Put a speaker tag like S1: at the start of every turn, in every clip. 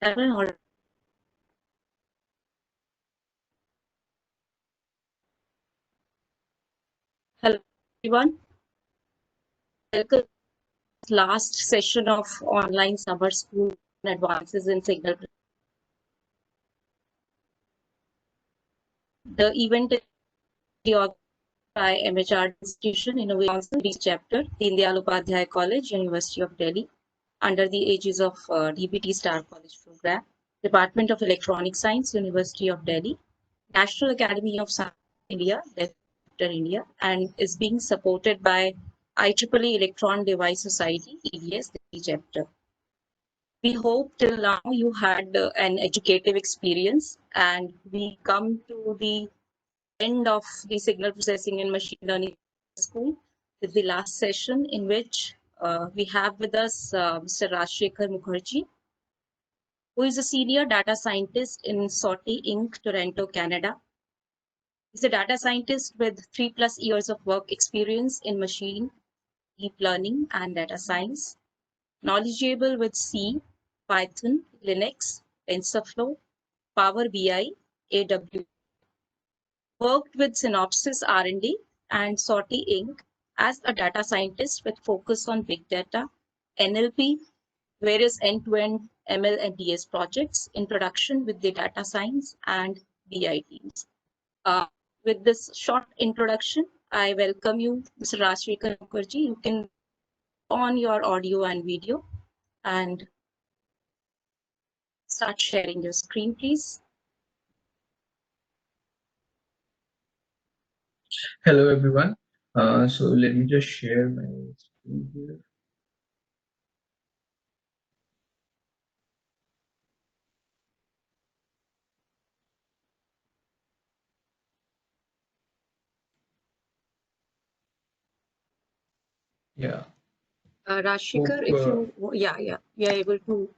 S1: Hello everyone. Welcome to the last session of online summer school advances in signal. The event is organized by MHRD-Institution Innovation Chapter, Deen Dayal Upadhyaya College, University of Delhi, under the aegis of DBT Star College Program, Department of Electronic Science, University of Delhi, National Academy of Science, India, India, and is being supported by IEEE Electron Device Society, EDS, the chapter. We hope till now you had an educative experience, and we come to the end of the signal processing and machine learning school with the last session, in which we have with us Mr. Rajshekhar Mukherjee, who is a senior data scientist in SOTI Inc, Toronto, Canada. He's a data scientist with 3+ years of work experience in machine, deep learning, and data science, knowledgeable with C, Python, Linux, TensorFlow, PowerBI, AWS, worked with Synopsys R&D and SOTI Inc. as a data scientist with focus on big data, NLP, various end-to-end ML and DS projects in production with the data science and BI teams. With this short introduction, I welcome you, Mr. Rajshekhar Mukherjee. You can on your audio and video and start sharing your screen, please.
S2: Hello, everyone. So let me just share my screen here. Yeah.
S1: Rajshekhar, if you, we are able to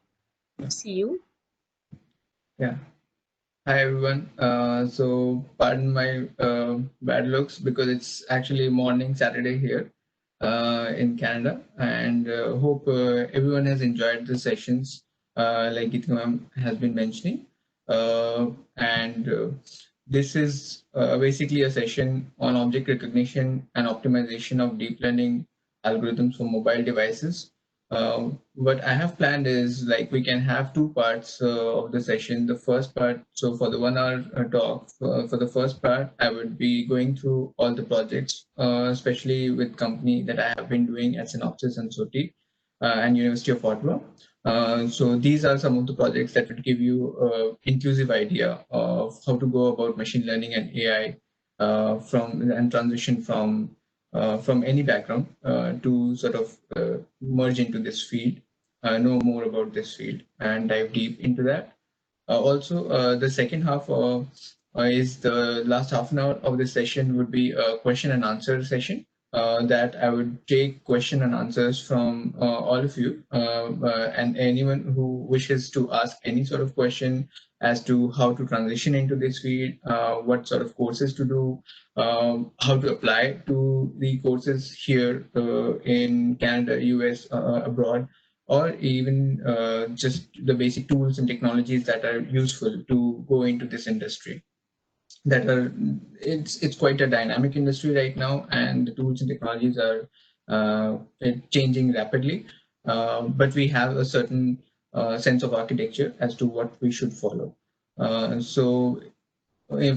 S1: see you.
S2: Yeah. Hi, everyone. So pardon my bad looks because it's actually morning Saturday here in Canada, and hope everyone has enjoyed the sessions like Geeta ma'am has been mentioning. This is basically a session on object recognition and optimization of deep learning algorithms for mobile devices. What I have planned is like we can have two parts of the session. The first part, so for the 1 hour talk, for the first part, I would be going through all the projects, especially with company that I have been doing at Synopsys and SOTI and University of Ottawa. So these are some of the projects that would give you an inclusive idea of how to go about machine learning and AI and transition from any background to sort of merge into this field, know more about this field, and dive deep into that. Also, the second half is the last half an hour of the session would be a question and answer session that I would take question and answers from all of you and anyone who wishes to ask any sort of question as to how to transition into this field, what sort of courses to do, how to apply to the courses here in Canada, US, abroad, or even just the basic tools and technologies that are useful to go into this industry. It's quite a dynamic industry right now, and the tools and technologies are changing rapidly. But we have a certain sense of architecture as to what we should follow. So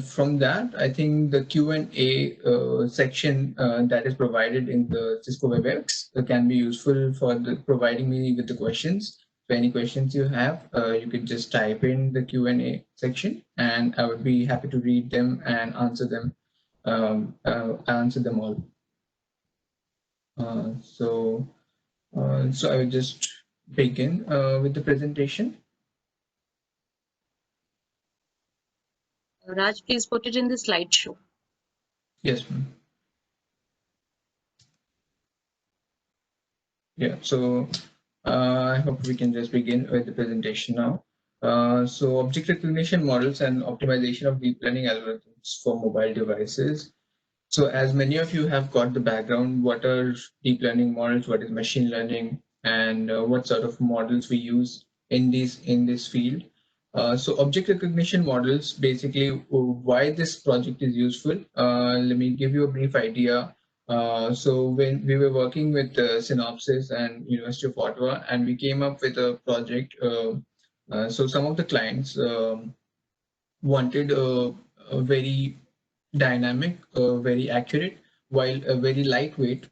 S2: from that, I think the Q&A section that is provided in the Cisco WebEx can be useful for providing me with the questions. So any questions you have, you could just type in the Q&A section, and I would be happy to read them and answer them. Answer them all. So I will just begin with the presentation.
S1: Raj, please put it in the slideshow.
S2: Yes, ma'am. Yeah, so I hope we can just begin with the presentation now. So object recognition models and optimization of deep learning algorithms for mobile devices. So as many of you have got the background, what are deep learning models, what is machine learning, and what sort of models we use in this field. So object recognition models, basically why this project is useful. Let me give you a brief idea. So when we were working with Synopsys and University of Ottawa, and we came up with a project. So some of the clients wanted a very dynamic, very accurate, while a very lightweight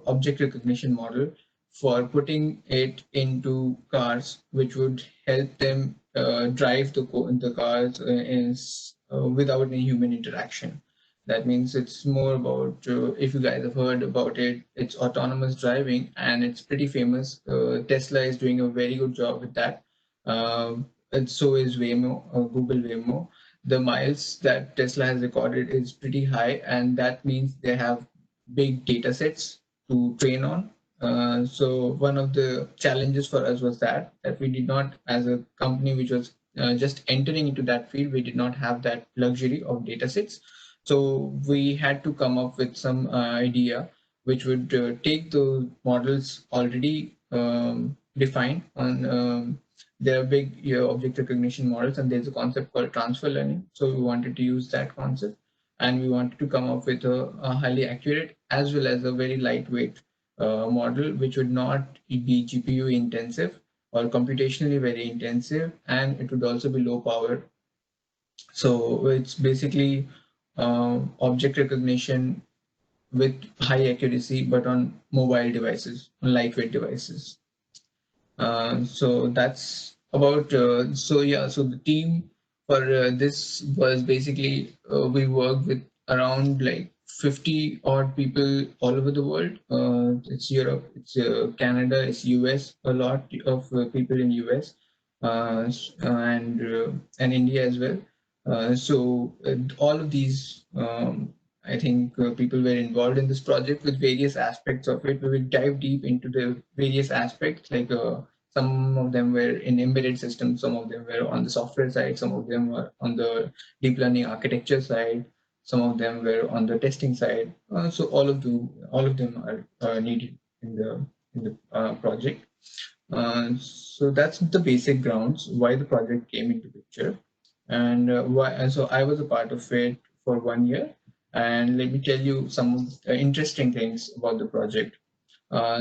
S2: object recognition model for putting it into cars, which would help them drive the cars without any human interaction. That means it's more about, if you guys have heard about it, it's autonomous driving, and it's pretty famous. Tesla is doing a very good job with that. And so is Waymo, Google Waymo. The miles that Tesla has recorded is pretty high, and that means they have big data sets to train on. So one of the challenges for us was that we did not, as a company which was just entering into that field, we did not have that luxury of data sets. So we had to come up with some idea which would take the models already defined on there are big object recognition models, and there's a concept called transfer learning. So we wanted to use that concept, and we wanted to come up with a highly accurate as well as a very lightweight model, which would not be GPU intensive or computationally very intensive, and it would also be low power. So it's basically object recognition with high accuracy, but on mobile devices, on lightweight devices. So that's about, so yeah, so the team for this was basically, we worked with around like 50 odd people all over the world. It's Europe, it's Canada, it's US, a lot of people in US, and India as well. So all of these, I think people were involved in this project with various aspects of it. We will dive deep into the various aspects, like some of them were in embedded systems, some of them were on the software side, some of them were on the deep learning architecture side, some of them were on the testing side. So all of them are needed in the project. So that's the basic grounds why the project came into picture, and why. And so I was a part of it for 1 year, and let me tell you some interesting things about the project.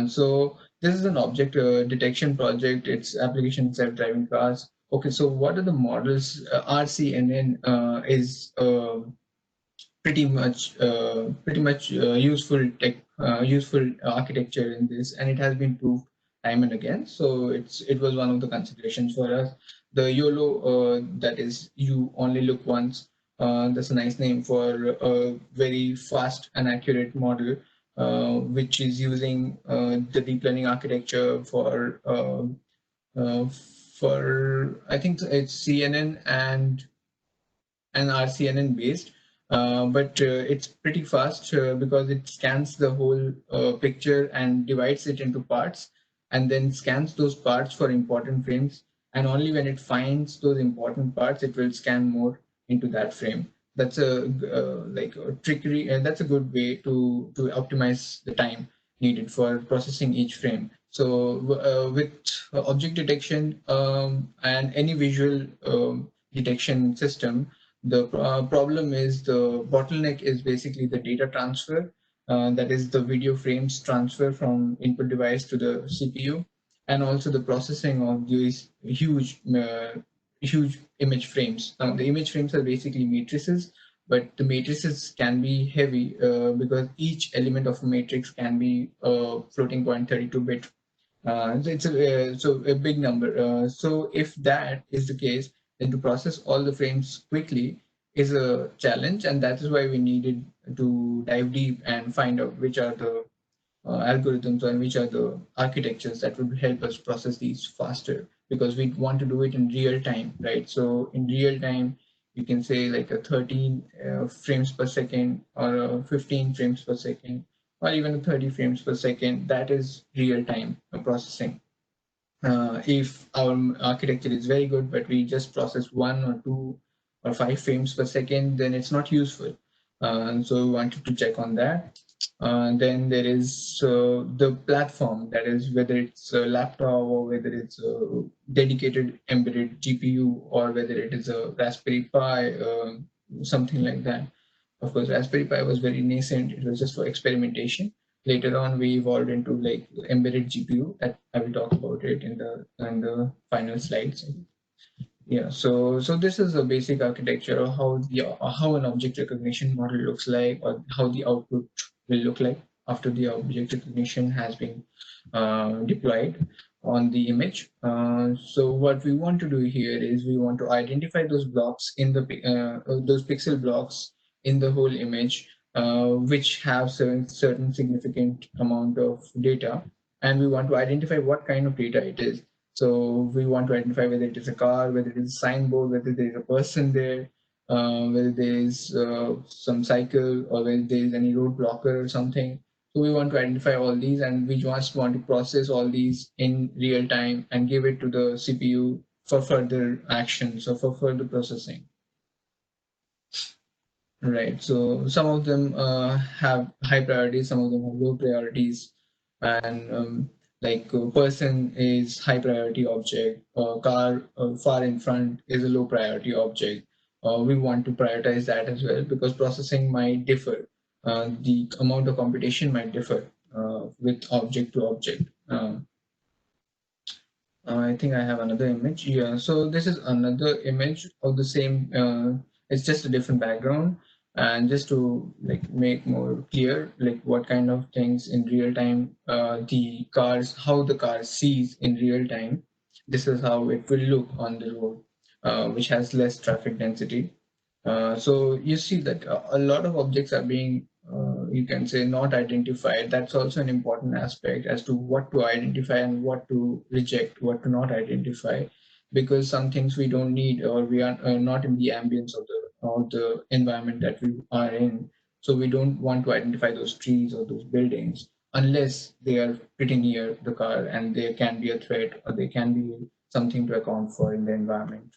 S2: So this is an object detection project. It's application self-driving cars. Okay, so what are the models? RCNN is pretty much useful architecture in this, and it has been proved time and again. So it was one of the considerations for us. The YOLO, that is you only look once. That's a nice name for a very fast and accurate model, which is using the deep learning architecture uh, for I think it's CNN and RCNN based, but it's pretty fast because it scans the whole picture and divides it into parts, and then scans those parts for important frames. And only when it finds those important parts, it will scan more into that frame. That's a like a trickery, and that's a good way to optimize the time needed for processing each frame. So with object detection and any visual detection system, the problem is the bottleneck is basically the data transfer. That is the video frames transfer from input device to the CPU, and also the processing of these huge image frames. Now, the image frames are basically matrices, but the matrices can be heavy because each element of a matrix can be floating point 32-bit. So a big number. So if that is the case, then to process all the frames quickly is a challenge, and that is why we needed to dive deep and find out which are the algorithms and which are the architectures that would help us process these faster, because we want to do it in real time, right? So in real time, you can say like a 13 frames per second or 15 frames per second or even 30 frames per second. That is real time processing. If our architecture is very good, but we just process 1 or 2 or 5 frames per second, then it's not useful. So we wanted to check on that. Then there is the platform, that is whether it's a laptop or whether it's a dedicated embedded GPU or whether it is a Raspberry Pi, something like that. Of course, Raspberry Pi was very nascent. It was just for experimentation. Later on, we evolved into like embedded GPU. That I will talk about it in the final slides. Yeah, so this is a basic architecture of how an object recognition model looks like, or how the output will look like after the object recognition has been deployed on the image. So what we want to do here is we want to identify those blocks in those pixel blocks in the whole image, which have certain significant amount of data, and we want to identify what kind of data it is. So we want to identify whether it is a car, whether it is a signboard, whether there is a person there, whether there is some cycle, or whether there is any road blocker or something. So we want to identify all these, and we just want to process all these in real time and give it to the CPU for further action, so for further processing. Right. So some of them have high priorities, some of them have low priorities, and like a person is high priority object, car far in front is a low priority object. We want to prioritize that as well because processing might differ. The amount of computation might differ with object to object. I think I have another image. Yeah, so this is another image of the same. It's just a different background, and just to like make more clear, like what kind of things in real time, how the car sees in real time. This is how it will look on the road, which has less traffic density. So you see that a lot of objects are being, you can say, not identified. That's also an important aspect as to what to identify and what to reject, what to not identify, because some things we don't need, or we are not in the ambience of the environment that we are in. So we don't want to identify those trees or those buildings unless they are pretty near the car and there can be a threat or they can be something to account for in the environment.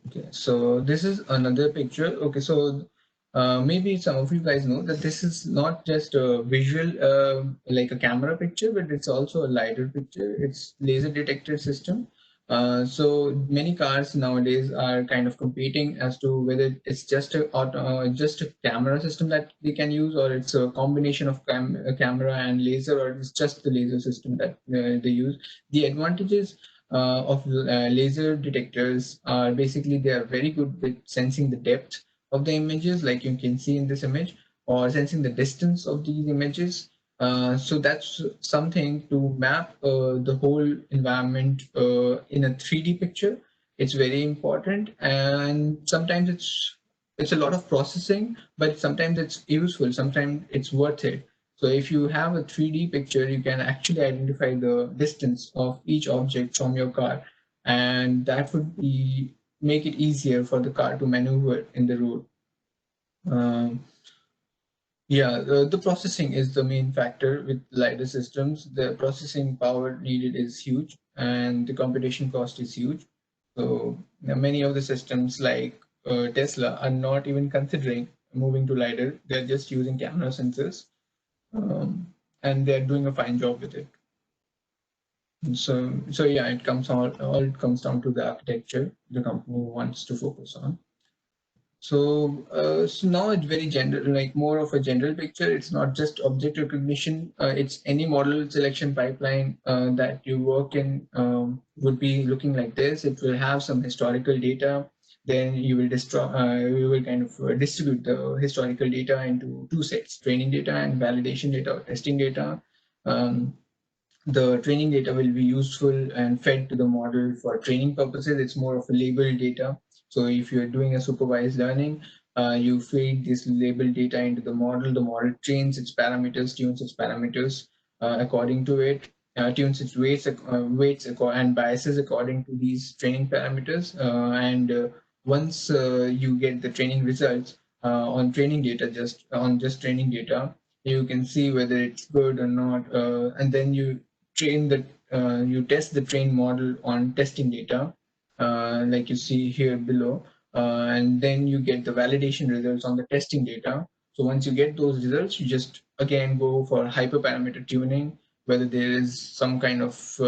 S2: Okay, so this is another picture. Okay, so maybe some of you guys know that this is not just a visual, like a camera picture, but it's also a LiDAR picture. It's laser detector system. So many cars nowadays are kind of competing as to whether it's just just a camera system that they can use, or it's a combination of camera and laser, or it's just the laser system that they use. The advantages of laser detectors are basically they are very good with sensing the depth of the images, like you can see in this image, or sensing the distance of these images. So that's something to map the whole environment in a 3D picture. It's very important, and sometimes it's a lot of processing, but sometimes it's useful. Sometimes it's worth it. So if you have a 3D picture, you can actually identify the distance of each object from your car, and that would make it easier for the car to maneuver in the road. Yeah, the processing is the main factor with LiDAR systems. The processing power needed is huge, and the computation cost is huge. So many of the systems like Tesla are not even considering moving to LiDAR. They're just using camera sensors, and they're doing a fine job with it. So yeah, it comes all comes down to the architecture the company wants to focus on. So now it's very general, like more of a general picture. It's not just object recognition. It's any model selection pipeline that you work in would be looking like this. It will have some historical data. Then you will kind of distribute the historical data into two sets: training data and validation data or testing data. The training data will be useful and fed to the model for training purposes. It's more of a labeled data. So if you're doing a supervised learning, you feed this labeled data into the model trains its parameters, tunes its parameters according to it, tunes its weights and biases according to these training parameters. And once you get the training results on training data, just training data, you can see whether it's good or not, and then you test the trained model on testing data, like you see here below, and then you get the validation results on the testing data. So once you get those results, you just again go for hyperparameter tuning, whether there is some kind of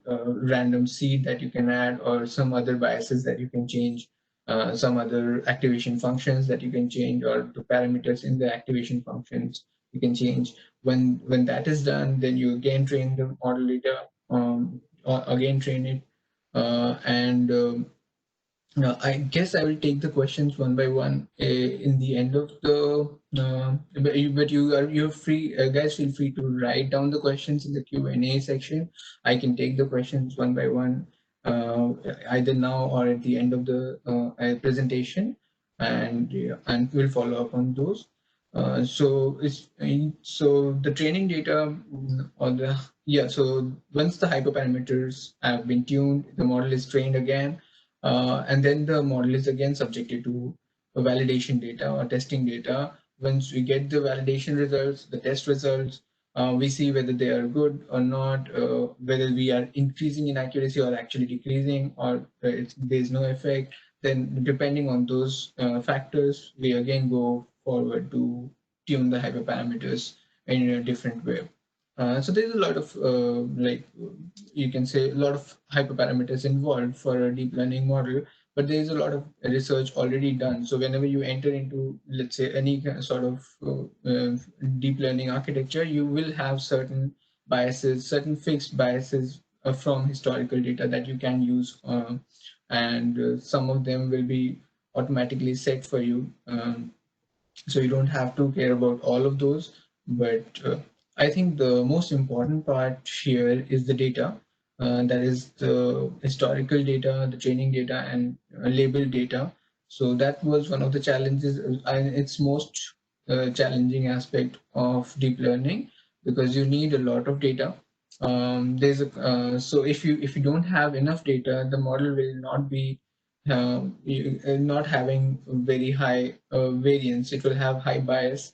S2: random seed that you can add or some other biases that you can change, some other activation functions that you can change, or the parameters in the activation functions you can change. When that is done, then you again train the model data, or again train it, and I guess I will take the questions one by one in the end of the. But you're free, guys. Feel free to write down the questions in the Q&A section. I can take the questions one by one, either now or at the end of the presentation, and and we'll follow up on those. So the training data, or the so once the hyperparameters have been tuned, the model is trained again. And then the model is again subjected to validation data or testing data. Once we get the validation results, the test results, we see whether they are good or not, whether we are increasing in accuracy or actually decreasing, or there's no effect. Then depending on those factors, we again go forward to tune the hyperparameters in a different way. So there's a lot of you can say a lot of hyperparameters involved for a deep learning model, but there's a lot of research already done. So whenever you enter into, let's say, any sort of deep learning architecture, you will have certain biases, certain fixed biases from historical data that you can use, and some of them will be automatically set for you. So you don't have to care about all of those, but I think the most important part here is the data. That is the historical data, the training data, and label data. So that was one of the challenges, and its most challenging aspect of deep learning, because you need a lot of data. So if you don't have enough data, the model will not be not having very high variance. It will have high bias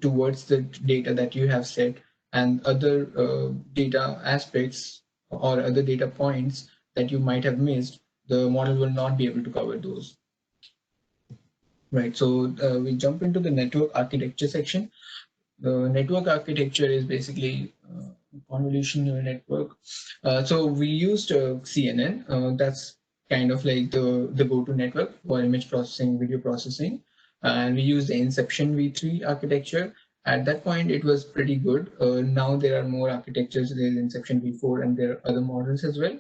S2: towards the data that you have set, and other data aspects or other data points that you might have missed, the model will not be able to cover those. Right, so we jump into the network architecture section. The network architecture is basically convolution neural network. So we used CNN. That's kind of like the go-to network for image processing, video processing. And we used the Inception v3 architecture. At that point, it was pretty good. Now there are more architectures. There's Inception v4, and there are other models as well.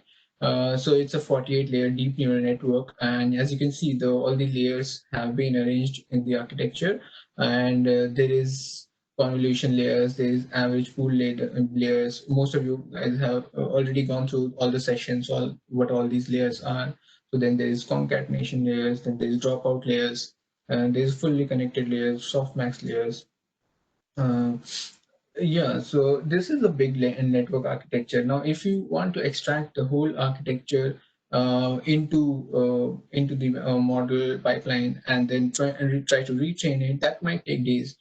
S2: So it's a 48-layer deep neural network. And as you can see, all the layers have been arranged in the architecture. And there is convolution layers, there is average pool layers. Most of you guys have already gone through all the sessions, what all these layers are. So then there is concatenation layers, then there is dropout layers, and there is fully connected layers, softmax layers. Yeah, so this is a big network architecture. Now, if you want to extract the whole architecture into the model pipeline and then try to retrain it, that might take days.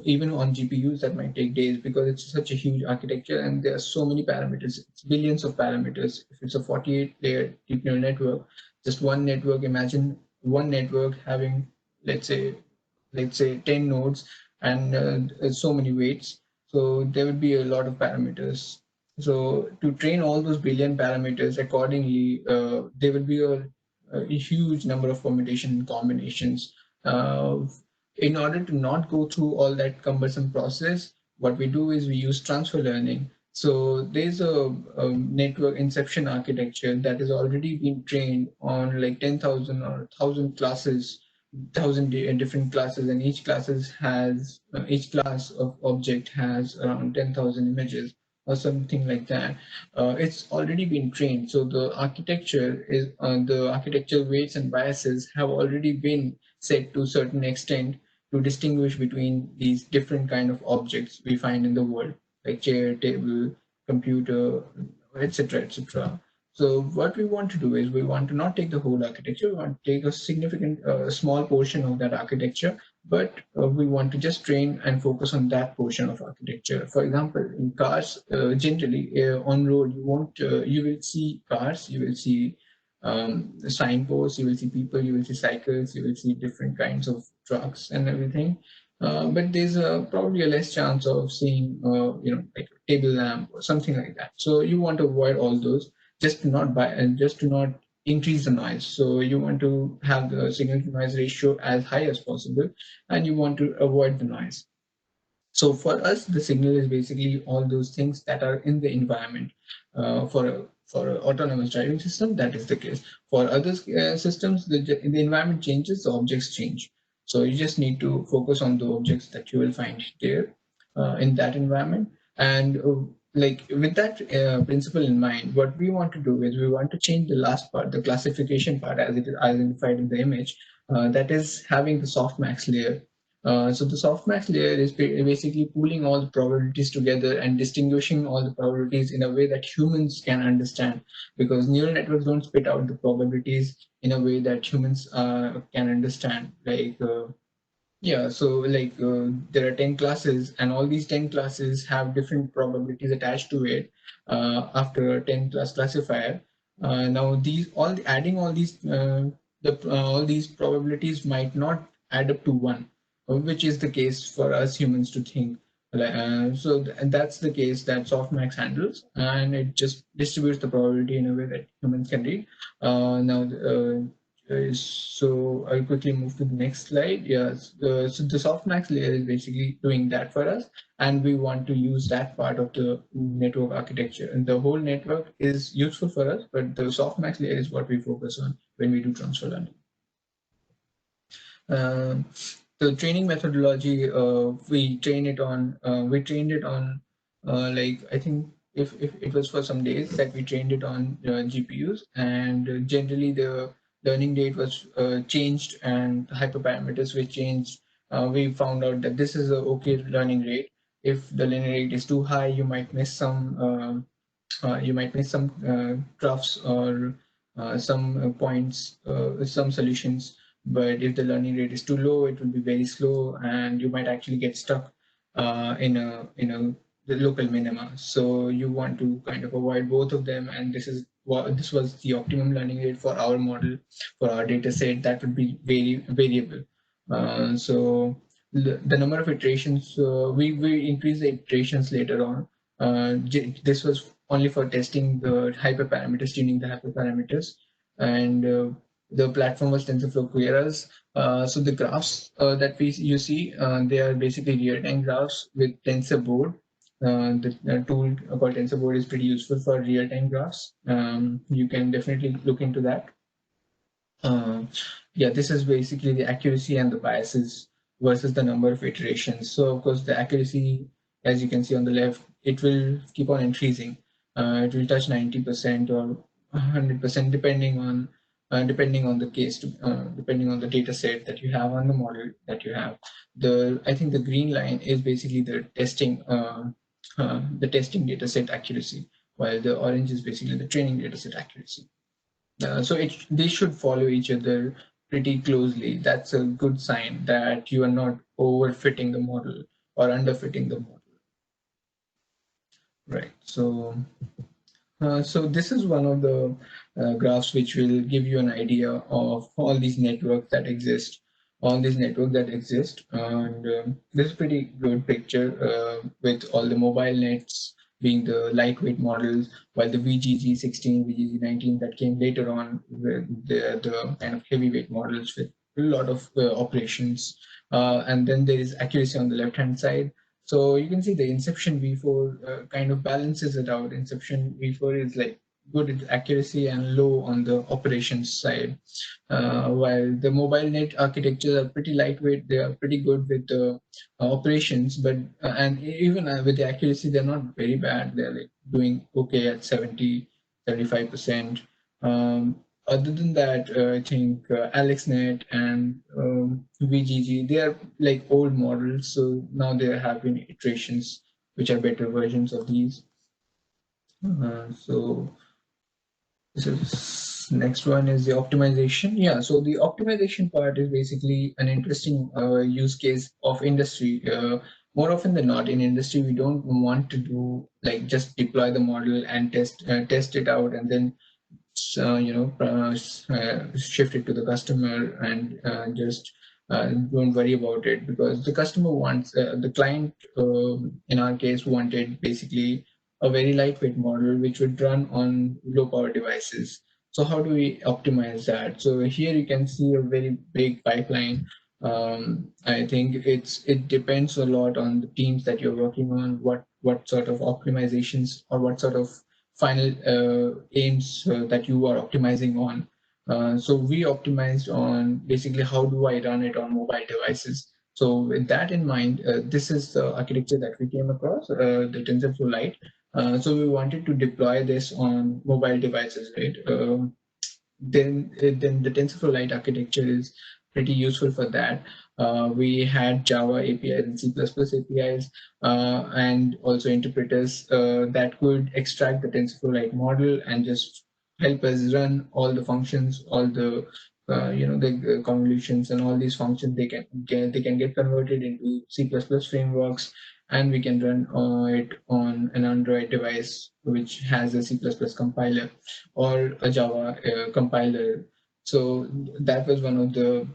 S2: Even on GPUs, that might take days, because it's such a huge architecture and there are so many parameters. It's billions of parameters. If it's a 48-layer deep neural network, just one network. Imagine one network having, let's say 10 nodes and so many weights. So there would be a lot of parameters. So to train all those billion parameters accordingly, there will be a huge number of permutation combinations. In order to not go through all that cumbersome process, what we do is we use transfer learning. So there's a network inception architecture that has already been trained on like 10,000 or 1,000 classes, 1,000 different classes, and each class of object has around 10,000 images or something like that. It's already been trained, so the architecture weights and biases have already been set to a certain extent to distinguish between these different kind of objects we find in the world, like chair, table, computer, etc., etc. So what we want to do is we want to not take the whole architecture, we want to take a significant small portion of that architecture, but we want to just train and focus on that portion of architecture. For example, in cars, generally on road, you will see cars, you will see signposts, you will see people, you will see cycles, you will see different kinds of trucks and everything. But there's probably a less chance of seeing, like a table lamp or something like that. So you want to avoid all those, just to not buy and just to not increase the noise. So you want to have the signal to noise ratio as high as possible, and you want to avoid the noise. So for us, the signal is basically all those things that are in the environment. For an autonomous driving system, that is the case. For other systems, the environment changes, the objects change. So you just need to focus on the objects that you will find there in that environment. And like with that principle in mind, what we want to do is we want to change the last part, the classification part, as it is identified in the image, that is having the softmax layer. So the softmax layer is basically pooling all the probabilities together and distinguishing all the probabilities in a way that humans can understand, because neural networks don't spit out the probabilities in a way that humans can understand. Yeah, so there are 10 classes, and all these 10 classes have different probabilities attached to it after a 10 class classifier. Now adding all these probabilities might not add up to one, which is the case for us humans to think. And that's the case that softmax handles, and it just distributes the probability in a way that humans can read. Now so I'll quickly move to the next slide. Yes, so the softmax layer is basically doing that for us, and we want to use that part of the network architecture. And the whole network is useful for us, but the softmax layer is what we focus on when we do transfer learning. The training methodology, we trained it on like, I think if it was for some days that we trained it on GPUs, and generally the learning rate was changed and hyperparameters were changed. We found out that this is a okay learning rate. If the learning rate is too high, you might miss some graphs or some points, some solutions. But if the learning rate is too low, it will be very slow, and you might actually get stuck in the local minima. So you want to kind of avoid both of them, and this was the optimum learning rate for our model, for our data set. That would be very variable. So the number of iterations, we increase the iterations later on. This was only for testing the hyperparameters, tuning the hyperparameters, and the platform was TensorFlow Queras. So the graphs that you see, they are basically real-time graphs with TensorBoard. The tool called TensorBoard is pretty useful for real-time graphs. You can definitely look into that. Yeah, this is basically the accuracy and the biases versus the number of iterations. So of course the accuracy, as you can see on the left, it will keep on increasing. It will touch 90% or 100% depending on the case, depending on the data set that you have, on the model that you have. I think the green line is basically the testing data set accuracy, while the orange is basically the training data set accuracy. So they should follow each other pretty closely. That's a good sign that you are not overfitting the model or underfitting the model. Right. So this is one of the graphs which will give you an idea of all these networks that exist, and this is a pretty good picture with all the mobile nets being the lightweight models, while the VGG16, VGG19 that came later on, the kind of heavyweight models with a lot of operations. And then there is accuracy on the left-hand side. So you can see the Inception v4 kind of balances it out. Inception v4 is like good at accuracy and low on the operations side, while the mobile net architectures are pretty lightweight. They are pretty good with the operations, but and even with the accuracy, they're not very bad. They're like doing okay at 75%. Other than that, I think AlexNet and VGG, they are like old models. So now there have been iterations which are better versions of these. So this is next one is the optimization. Yeah, so the optimization part is basically an interesting use case of industry. More often than not, in industry, we don't want to do like just deploy the model and test it out and then shift it to the customer and just don't worry about it, because the customer wants the client in our case wanted basically a very lightweight model which would run on low power devices. So how do we optimize that? So here you can see a very big pipeline. I think it depends a lot on the teams that you're working on, what sort of optimizations or what sort of final aims that you are optimizing on. So we optimized on basically how do I run it on mobile devices. So with that in mind, this is the architecture that we came across, the TensorFlow Lite. So we wanted to deploy this on mobile devices, right? Then the TensorFlow Lite architecture is pretty useful for that. We had Java APIs and C++ APIs and also interpreters that could extract the TensorFlow Lite model and just help us run all the functions, all the the convolutions and all these functions. They can get converted into C++ frameworks, and we can run it on an Android device which has a C++ compiler or a Java compiler. So that was one of the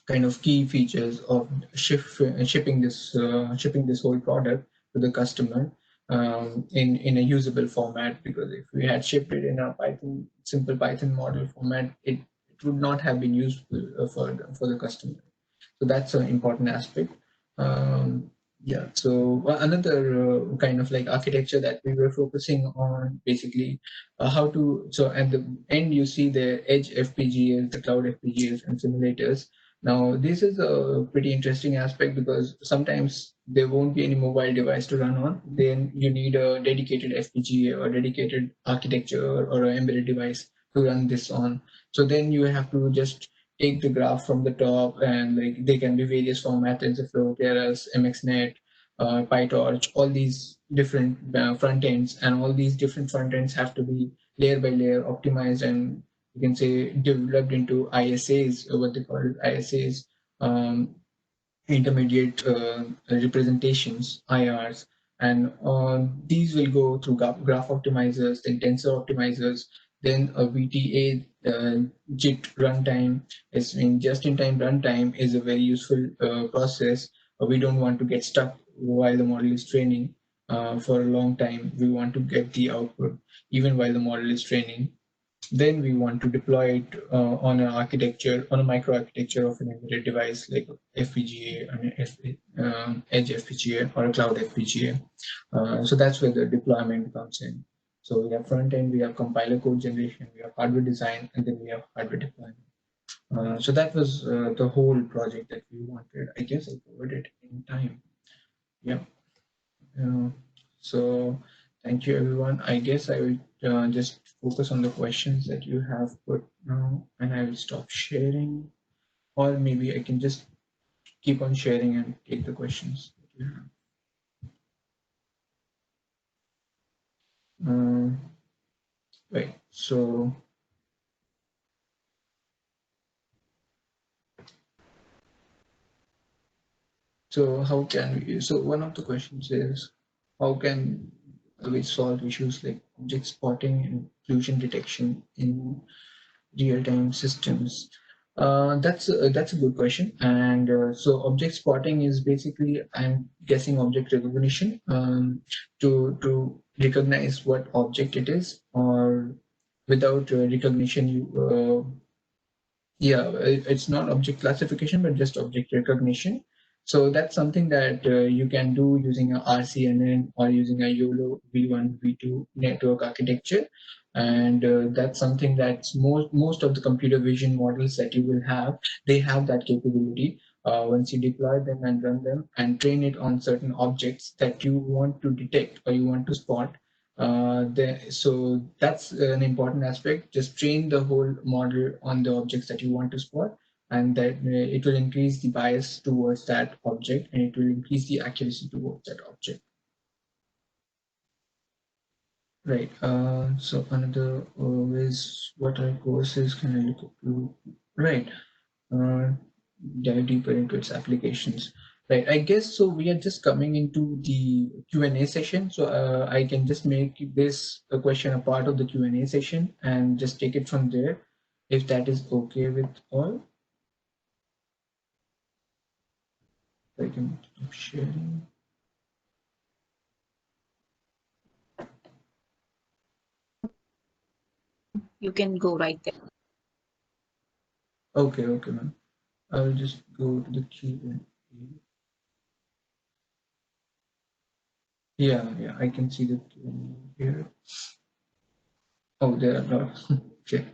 S2: kind of key features of shipping this whole product to the customer in a usable format. Because if we had shipped it in a simple Python model format, it would not have been useful for the customer. So that's an important aspect. Yeah. So another kind of like architecture that we were focusing on, basically how to. So at the end, you see the edge FPGAs, the cloud FPGAs, and simulators. Now, this is a pretty interesting aspect because sometimes there won't be any mobile device to run on. Then you need a dedicated FPGA or dedicated architecture or an embedded device to run this on. So then you have to just take the graph from the top, and like they can be various formats: TensorFlow, Keras, MXNet, PyTorch, all these different front ends, and all these different front ends have to be layer by layer optimized, and you can say developed into ISAs, or what they call it, ISAs, um, intermediate representations, IRs, and these will go through graph optimizers, then tensor optimizers, then a VTA JIT runtime. Just-in-time runtime is a very useful process. We don't want to get stuck while the model is training for a long time. We want to get the output even while the model is training. Then we want to deploy it on an architecture, on a microarchitecture of an embedded device like FPGA, edge FPGA, or a cloud FPGA. So that's where the deployment comes in. So we have front end, we have compiler code generation, we have hardware design, and then we have hardware deployment. So that was the whole project that we wanted. I guess I covered it in time. Yeah. So thank you, everyone. I guess I will just focus on the questions that you have put now, and I will stop sharing, or maybe I can just keep on sharing and take the questions that you have. Right. So how can we? So one of the questions is, how can we solve issues like object spotting and occlusion detection in real-time systems? That's a good question. And so object spotting is basically, I'm guessing, object recognition, to recognize what object it is, or without recognition, it's not object classification, but just object recognition. So that's something that you can do using a RCNN or using a YOLO V1, V2 network architecture. And that's something that's most of the computer vision models that you will have, they have that capability. Once you deploy them and run them and train it on certain objects that you want to detect or you want to spot, so that's an important aspect. Just train the whole model on the objects that you want to spot, and that it will increase the bias towards that object, and it will increase the accuracy towards that object. Right. So another is, what are courses can I look up to? Right. Dive deeper into its applications. Right, I guess so. We are just coming into the Q&A session. So I can just make this a question a part of the Q&A session and just take it from there, if that is okay with all. I can keep sharing.
S1: You can go right there.
S2: Okay, ma'am. I'll just go to the Q&A. Yeah, I can see the Q&A here. Oh, there are lots. Okay.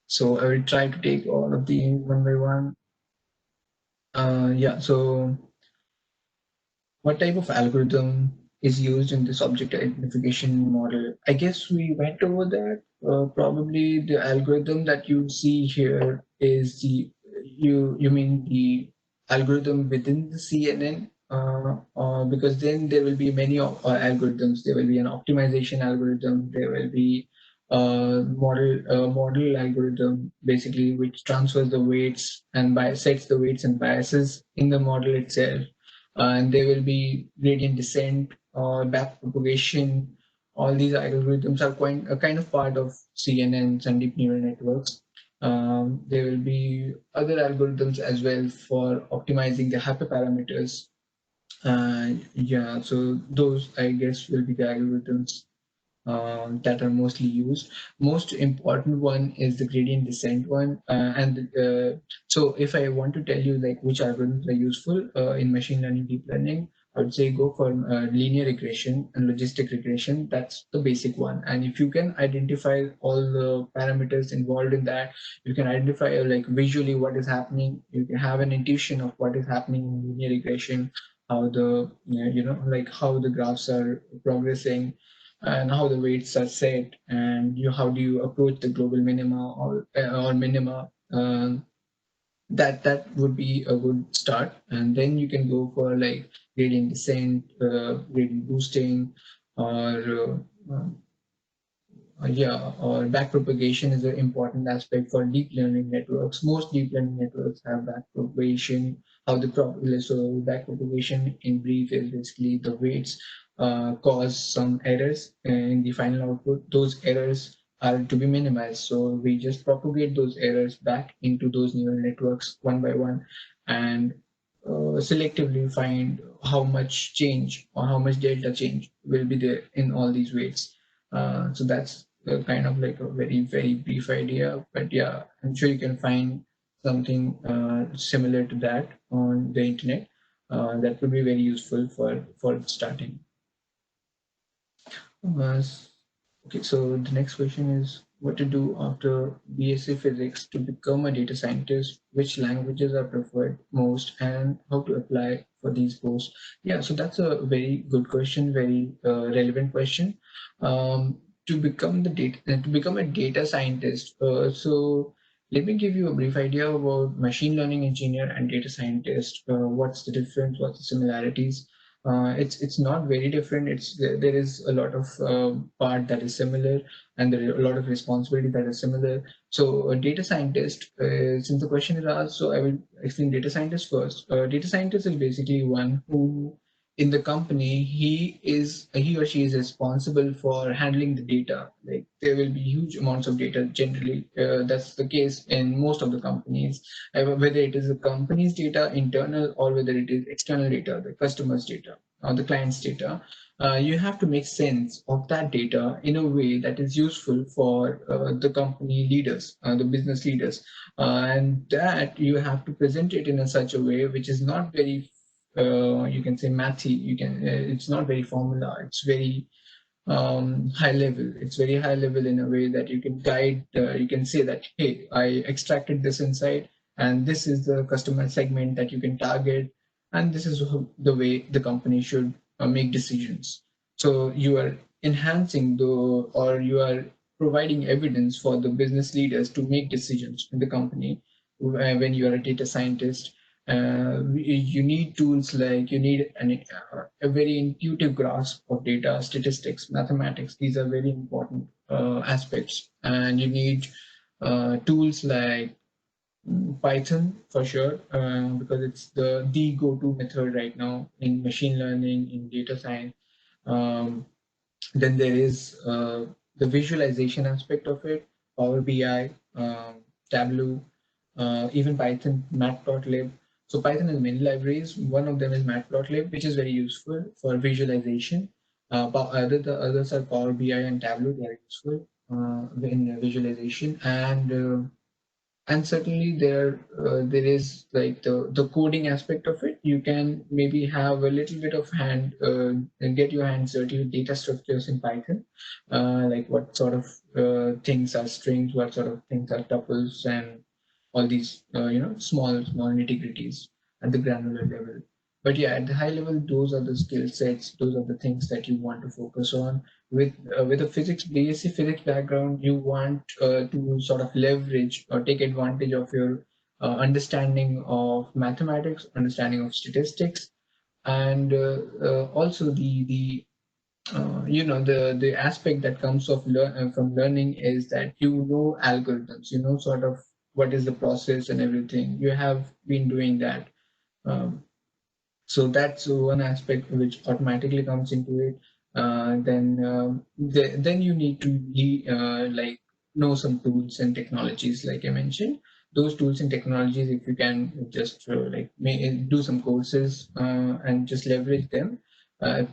S2: So I will try to take all of these one by one. Yeah, so what type of algorithm is used in this object identification model? I guess we went over that. Probably the algorithm that you see here is you mean the algorithm within the CNN, because then there will be many algorithms. There will be an optimization algorithm. There will be model algorithm, basically, which transfers the weights and sets the weights and biases in the model itself. And there will be gradient descent or backpropagation. All these algorithms are quite a kind of part of CNNs and deep neural networks. There will be other algorithms as well for optimizing the hyperparameters. Yeah, so those I guess will be the algorithms that are mostly used. Most important one is the gradient descent one. So if I want to tell you like which algorithms are useful in machine learning, deep learning, I would say go for linear regression and logistic regression. That's the basic one. And if you can identify all the parameters involved in that, you can identify like visually what is happening. You can have an intuition of what is happening in linear regression, how the like how the graphs are progressing and how the weights are set, and how do you approach the global minima or minima. That would be a good start, and then you can go for like gradient descent, gradient boosting, or yeah, or backpropagation is an important aspect for deep learning networks. Most deep learning networks have backpropagation. How the so backpropagation in brief is basically the weights cause some errors in the final output. Those errors are to be minimized. So we just propagate those errors back into those neural networks one by one, and selectively find how much change or how much delta change will be there in all these weights. So that's kind of like a very, very brief idea. But yeah, I'm sure you can find something similar to that on the internet. That would be very useful for starting. Uh, okay, so the next question is what to do after BSc Physics to become a data scientist, which languages are preferred most, and how to apply for these posts. Yeah, so that's a very good question, very relevant question. To become to become a data scientist, so let me give you a brief idea about machine learning engineer and data scientist. What's the difference? What's the similarities? It's not very different. There is a lot of part that is similar, and there are a lot of responsibility that is similar. So a data scientist, since the question is asked, so I will explain data scientist first. Data scientist is basically one who in the company he or she is responsible for handling the data. Like there will be huge amounts of data generally. That's the case in most of the companies, whether it is the company's data internal or whether it is external data, the customer's data or the client's data. You have to make sense of that data in a way that is useful for the company leaders, the business leaders, and that you have to present it in such a way which is not very you can say mathy. It's not very formula. It's very high level. It's very high level in a way that you can guide, you can say that, hey, I extracted this insight, and this is the customer segment that you can target, and this is the way the company should make decisions. So you are enhancing or you are providing evidence for the business leaders to make decisions in the company when you are a data scientist. You need tools like you need a very intuitive grasp of data, statistics, mathematics. These are very important aspects, and you need tools like Python for sure, because it's the go-to method right now in machine learning, in data science. Um, then there is the visualization aspect of it, Power BI, Tableau, even Python, Matplotlib. So Python has many libraries. One of them is Matplotlib, which is very useful for visualization. But the others are Power BI and Tableau. They are useful in visualization, and certainly there is like the coding aspect of it. You can maybe have a little bit of hand and get your hands dirty with data structures in Python, like what sort of things are strings, what sort of things are tuples, and all these small nitty gritties at the granular level. But yeah, at the high level, those are the skill sets, those are the things that you want to focus on. With a basic physics background, you want to sort of leverage or take advantage of your understanding of mathematics, understanding of statistics, and also the aspect that comes from learning is that you know algorithms, you know sort of what is the process and everything. You have been doing that. Um, so that's one aspect which automatically comes into it. Then you need to like know some tools and technologies, like I mentioned. Those tools and technologies, if you can just do some courses and just leverage them,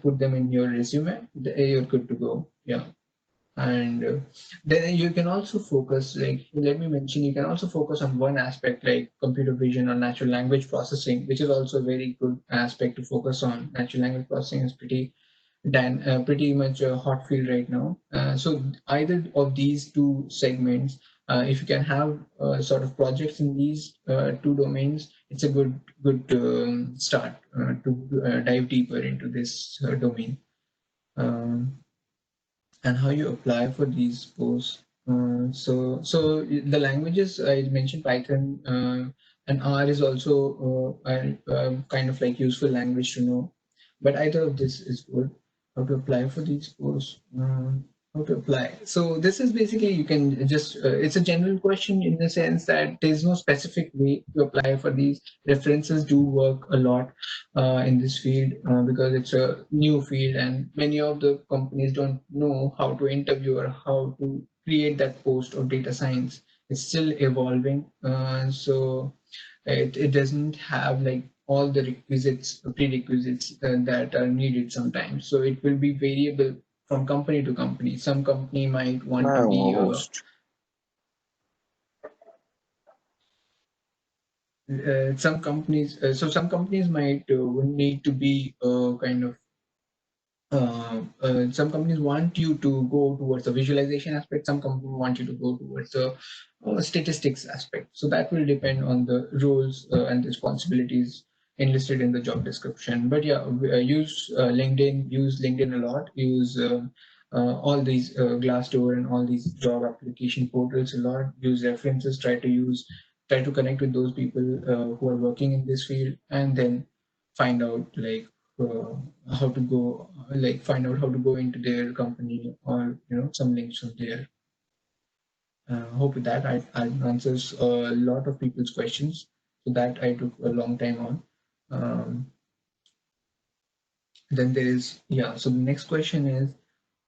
S2: put them in your resume, you're good to go. Yeah. And then you can also focus, like let me mention, you can also focus on one aspect like computer vision or natural language processing, which is also a very good aspect to focus on. Natural language processing is pretty much a hot field right now. So either of these two segments, if you can have sort of projects in these two domains, it's a good start to dive deeper into this domain. Um, and how you apply for these posts. So the languages I mentioned, Python and R is also kind of like useful language to know. But either of this is good. How to apply for these posts? How to apply? So this is basically, you can just it's a general question in the sense that there's no specific way to apply for these. References do work a lot in this field because it's a new field and many of the companies don't know how to interview or how to create that post of data science. It's still evolving, so it doesn't have like all the prerequisites that are needed sometimes. So it will be variable from company to company. Some company might want to be
S3: Host.
S2: some companies might need to be kind of some companies want you to go towards the visualization aspect. Some companies want you to go towards the statistics aspect. So that will depend on the roles and responsibilities enlisted in the job description. But yeah, use LinkedIn a lot. Use all these Glassdoor and all these job application portals a lot. Use references. Try to connect with those people who are working in this field, and then find out like uh, how to go, like find out how to go into their company, or some links from there. Hope with that I answers a lot of people's questions, so that I took a long time on. Then there is, yeah, so the next question is,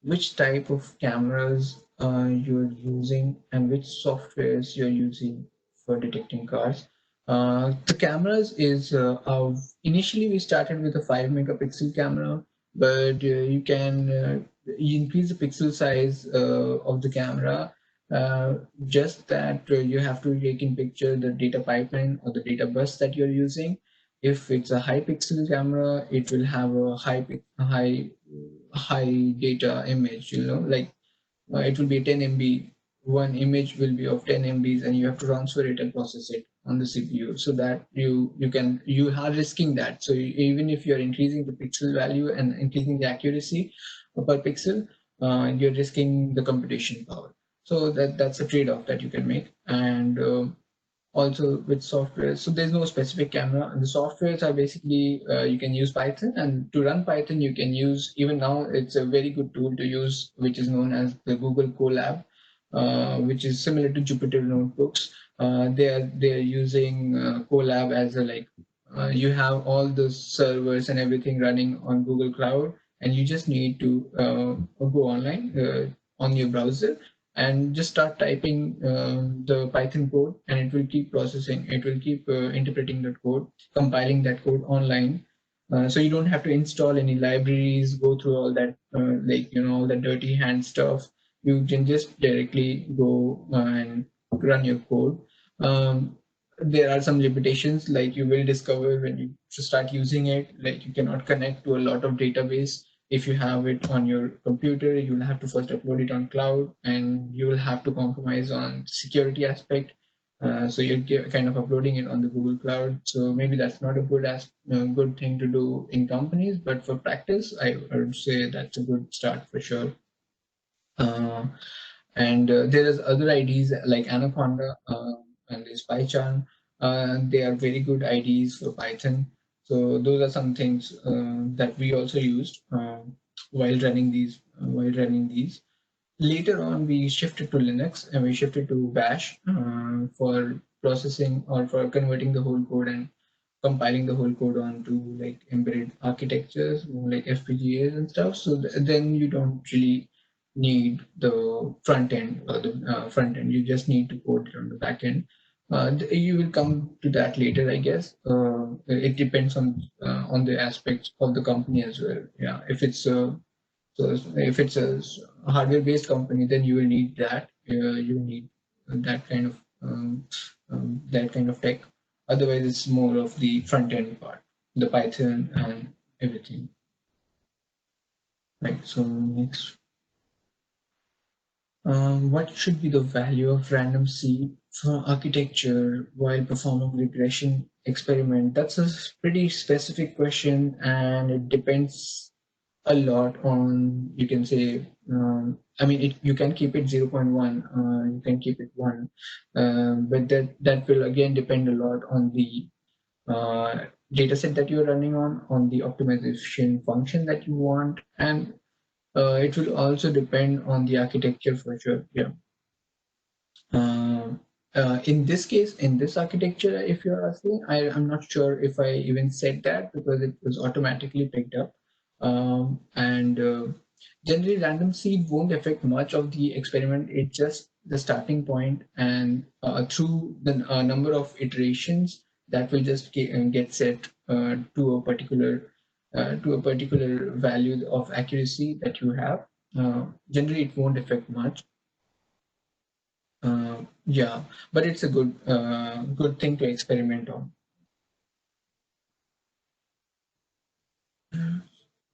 S2: which type of cameras you're using and which softwares you're using for detecting cars. The cameras is initially we started with a 5 megapixel camera, but you increase the pixel size of the camera. Just that you have to take in picture the data pipeline or the data bus that you're using. If it's a high pixel camera, it will have a high data image, like it will be 10 MB. One image will be of 10 MBs, and you have to transfer it and process it on the CPU, so that you are risking that. So even if you're increasing the pixel value and increasing the accuracy per pixel, you're risking the computation power. So that's a trade-off that you can make. And also with software, so there's no specific camera, and the softwares are basically you can use Python, and to run Python you can use, even now it's a very good tool to use, which is known as the Google Colab, which is similar to Jupyter notebooks. They're using Colab as a like you have all the servers and everything running on Google Cloud, and you just need to go online on your browser and just start typing the Python code, and it will keep processing. It will keep interpreting that code, compiling that code online. So you don't have to install any libraries, go through all that all the dirty hand stuff. You can just directly go and run your code. Um, there are some limitations, like you will discover when you start using it, like you cannot connect to a lot of database. If you have it on your computer, you'll have to first upload it on cloud, and you will have to compromise on security aspect. So you're kind of uploading it on the Google Cloud. So maybe that's not a good thing to do in companies, but for practice, I would say that's a good start for sure. And there is other IDs like Anaconda and there's PyCharm. They are very good IDs for Python. So those are some things that we also used while running these. Later on, we shifted to Linux and we shifted to Bash for processing or for converting the whole code and compiling the whole code onto like embedded architectures like FPGAs and stuff. So then you don't really need the front end or the front end. You just need to code it on the back end. You will come to that later, I guess. It depends on the aspects of the company as well. Yeah, if it's a hardware-based company, then you will need that. You will need that kind of tech. Otherwise, it's more of the front end part, the Python and everything. Right. So next, what should be the value of random seed for architecture while performing regression experiment? That's a pretty specific question, and it depends a lot on, you can say, I mean, you can keep it 0.1, you can keep it 1, but that will again depend a lot on the data set that you're running on the optimization function that you want, and it will also depend on the architecture for sure. Yeah. In this case, in this architecture, if you're asking, I'm not sure if I even said that because it was automatically picked up. And generally, random seed won't affect much of the experiment. It's just the starting point, and through the number of iterations, that will just get set to a particular value of accuracy that you have. Generally, it won't affect much. Yeah, but it's a good thing to experiment on.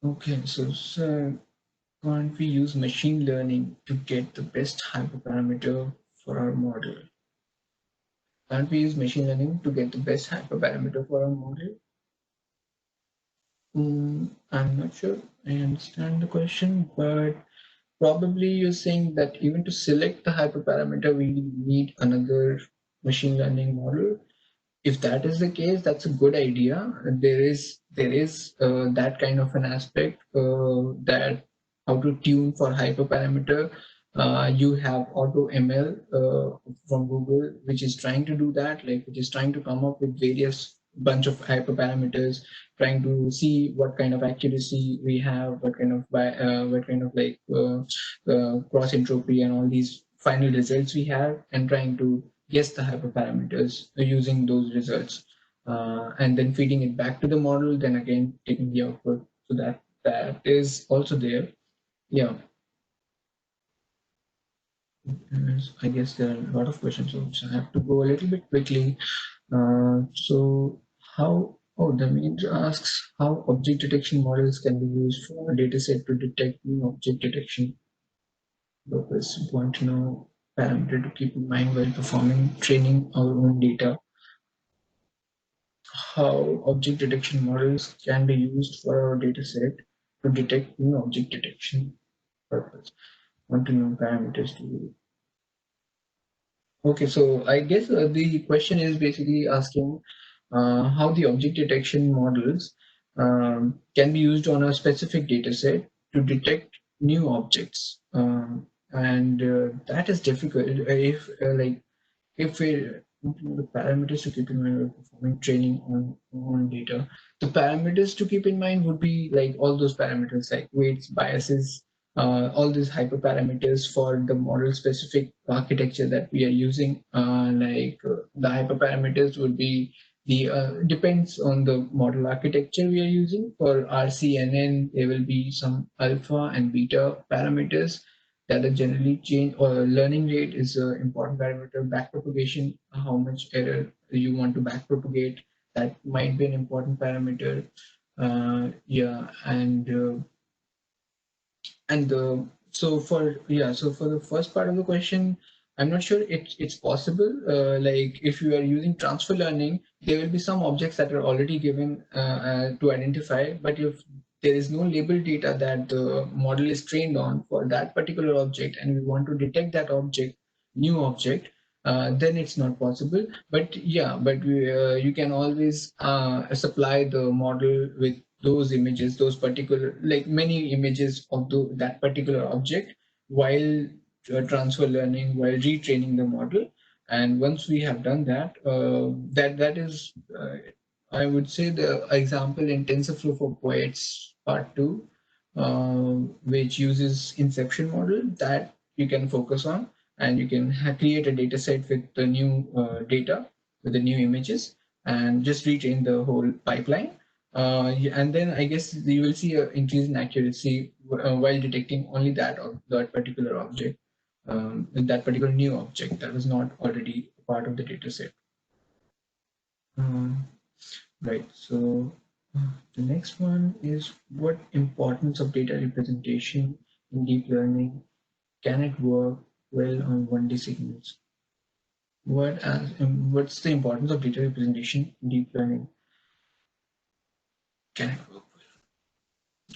S2: Okay, so can't we use machine learning to get the best hyperparameter for our model? Can't we use machine learning to get the best hyperparameter for our model? I'm not sure I understand the question, but probably you're saying that even to select the hyperparameter, we need another machine learning model. If that is the case, that's a good idea. There is that kind of an aspect that how to tune for hyperparameter. You have AutoML from Google, which is trying to do that, like which is trying to come up with various bunch of hyperparameters, trying to see what kind of accuracy we have, what kind of cross entropy and all these final results we have, and trying to guess the hyperparameters using those results, and then feeding it back to the model, then again taking the output. So that is also there. Yeah. I guess there are a lot of questions, so I have to go a little bit quickly. So the manager asks how object detection models can be used for a dataset to detect new object detection purpose. Want to know parameter to keep in mind while performing training our own data. How object detection models can be used for our dataset to detect new object detection purpose. Want to know parameters to use. Okay, so I guess the question is basically asking how the object detection models can be used on a specific dataset to detect new objects, and that is difficult. If the parameters to keep in mind when performing training on data. The parameters to keep in mind would be like all those parameters like weights, biases, all these hyperparameters for the model specific architecture that we are using. The hyperparameters would be the depends on the model architecture we are using. For RCNN, there will be some alpha and beta parameters that are generally changed, or learning rate is an important parameter. Backpropagation, how much error you want to backpropagate, that might be an important parameter. Yeah, and so for the first part of the question, I'm not sure it's possible. Like if you are using transfer learning, there will be some objects that are already given to identify, but if there is no label data that the model is trained on for that particular object, and we want to detect that new object, then it's not possible. But yeah, you can always supply the model with those images, those particular, like many images of that particular object while transfer learning, while retraining the model. And once we have done that, that is, I would say, the example in TensorFlow for Poets Part 2, which uses inception model that you can focus on, and you can create a data set with the new data, with the new images, and just retrain the whole pipeline. And then I guess you will see an increase in accuracy while detecting only that particular object, that particular new object that was not already part of the data set. Right. So the next one is, what importance of data representation in deep learning? Can it work well on 1D signals? What's the importance of data representation in deep learning? Can it work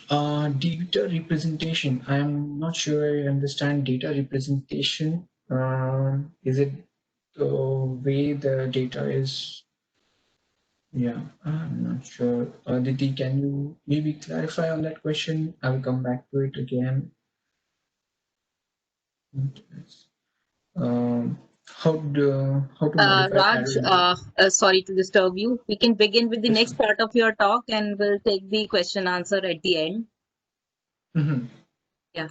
S2: well? Data representation. I'm not sure I understand data representation. Is it the way the data is? Yeah, I'm not sure. Aditi, can you maybe clarify on that question? I'll come back to it again. How to modify
S1: Raj,
S2: parallel?
S1: sorry to disturb you. We can begin with the next part of your talk and we'll take the question answer at the end.
S2: Mm-hmm.
S1: Yeah.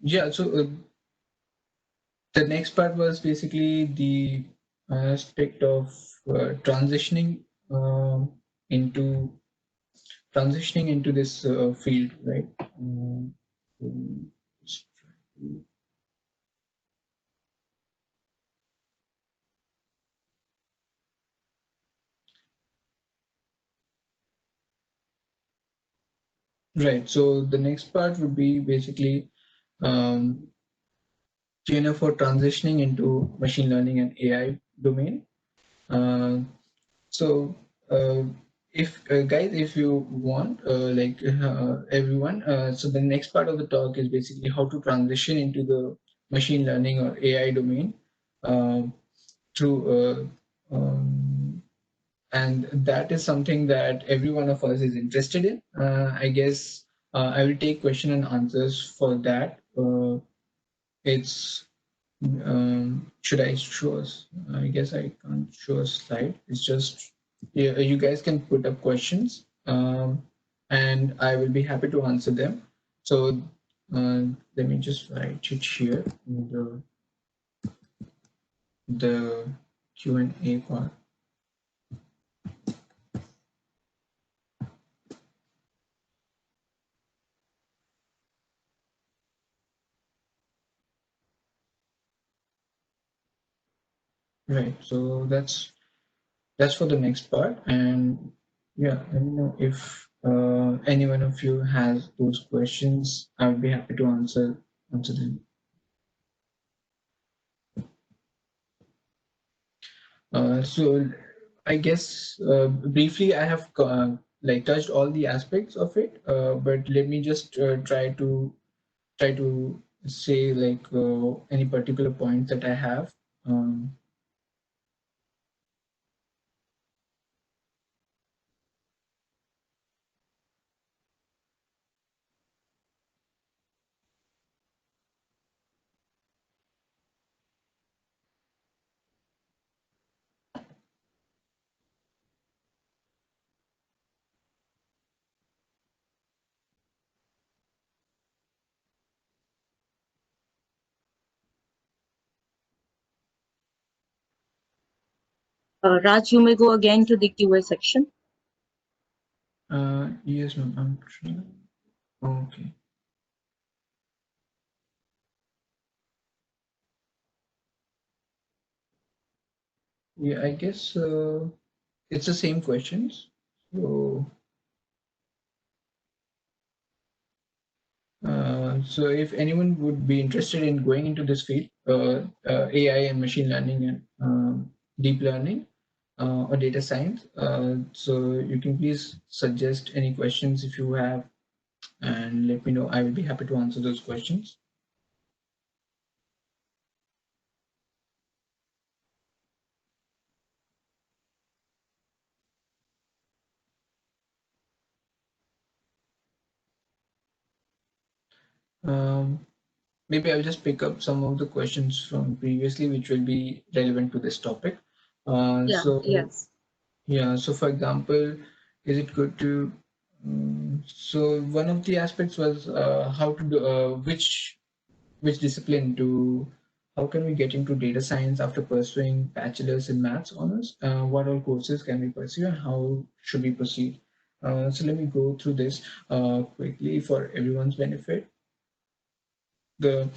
S2: Yeah, so the next part was basically the aspect of transitioning into this field, right? Just try to- Right. So the next part would be basically um, for transitioning into machine learning and AI domain. Uh, so if guys, if you want, everyone, so the next part of the talk is basically how to transition into the machine learning or AI domain uh, through and that is something that every one of us is interested in. I guess I will take question and answers for that. It's should I show us? I guess I can't show a slide. It's just, yeah, you guys can put up questions, and I will be happy to answer them. So let me just write it here in the Q&A part. Right. So that's for the next part. And yeah, let me know if any one of you has those questions. I would be happy to answer them. So I guess briefly I have like touched all the aspects of it, but let me just try to say like any particular point that I have.
S1: Raj, you may go again to the QA section.
S2: Yes, ma'am. I'm sure. Okay. Yeah, I guess it's the same questions. So, so if anyone would be interested in going into this field, AI and machine learning and deep learning or data science, so you can please suggest any questions if you have, and let me know. I will be happy to answer those questions. Maybe I'll just pick up some of the questions from previously, which will be relevant to this topic.
S1: Yes.
S2: Yeah, so for example, is it good to, so one of the aspects was how to do, which discipline to, how can we get into data science after pursuing bachelor's in maths honors? What all courses can we pursue and how should we proceed? So let me go through this quickly for everyone's benefit. The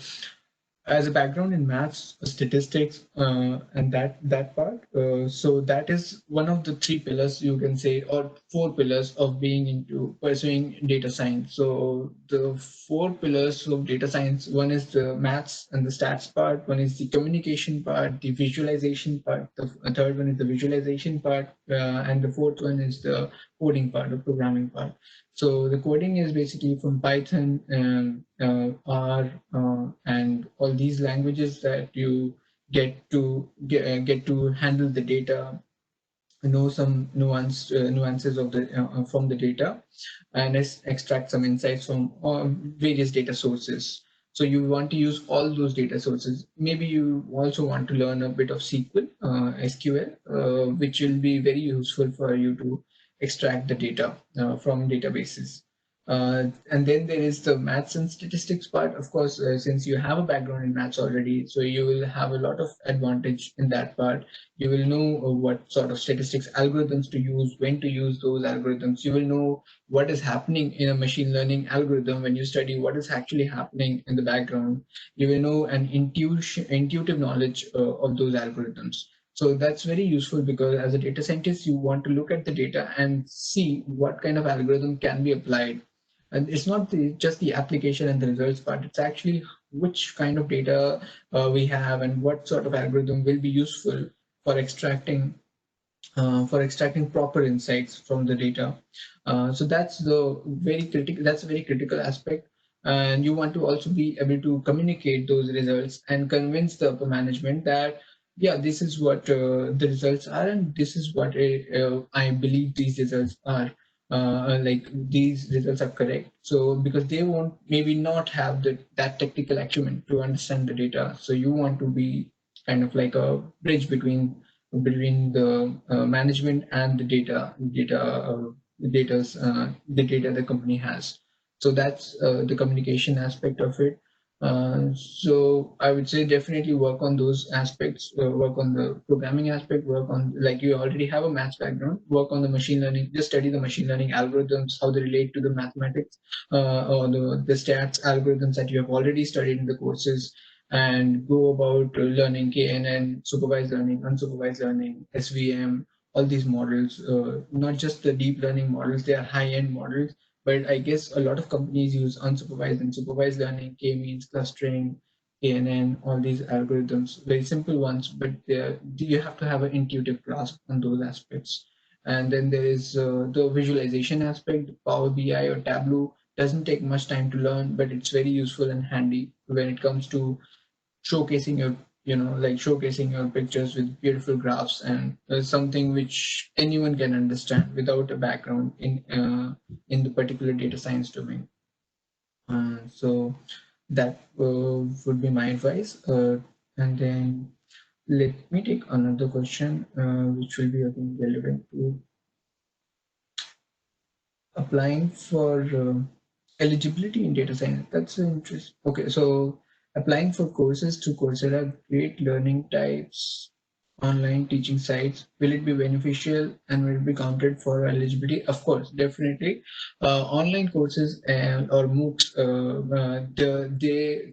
S2: as a background in maths, statistics, and that part. So that is one of the three pillars you can say, or four pillars of being into pursuing data science. So the four pillars of data science: one is the maths and the stats part, one is the communication part, the visualization part, the third one is the visualization part, and the fourth one is the coding part, the programming part. So the coding is basically from Python and R and all these languages that you get to handle the data, know some nuances of the from the data, and extract some insights from various data sources. So you want to use all those data sources. Maybe you also want to learn a bit of SQL, SQL, which will be very useful for you to extract the data from databases. And then there is the maths and statistics part. Of course, since you have a background in maths already, so you will have a lot of advantage in that part. You will know what sort of statistics algorithms to use, when to use those algorithms. You will know what is happening in a machine learning algorithm when you study what is actually happening in the background. You will know an intuitive knowledge of those algorithms. So that's very useful because as a data scientist, you want to look at the data and see what kind of algorithm can be applied. And it's not just the application and the results part, it's actually which kind of data we have and what sort of algorithm will be useful for extracting proper insights from the data. So that's the very critical. That's a very critical aspect, and you want to also be able to communicate those results and convince the upper management that yeah, this is what the results are, and this is what I believe these results are. Like these results are correct. So because they won't maybe not have that technical acumen to understand the data, so you want to be kind of like a bridge between the management and the data the company has. So that's the communication aspect of it. So I would say definitely work on those aspects, work on the programming aspect, work on, like, you already have a maths background, work on the machine learning, just study the machine learning algorithms, how they relate to the mathematics, or the stats algorithms that you have already studied in the courses, and go about learning KNN, supervised learning, unsupervised learning, SVM, all these models, not just the deep learning models, they are high-end models, but I guess a lot of companies use unsupervised and supervised learning, K-means, clustering, KNN, all these algorithms, very simple ones, but you have to have an intuitive grasp on those aspects. And then there is the visualization aspect. Power BI or Tableau doesn't take much time to learn, but it's very useful and handy when it comes to showcasing your showcasing your pictures with beautiful graphs, and something which anyone can understand without a background in the particular data science domain. So that would be my advice. And then let me take another question, which will be again relevant to applying for eligibility in data science. That's interesting. Okay, so applying for courses to Coursera, great learning types. online teaching sites? Will it be beneficial and will it be counted for eligibility? Of course, definitely. Online courses or MOOCs,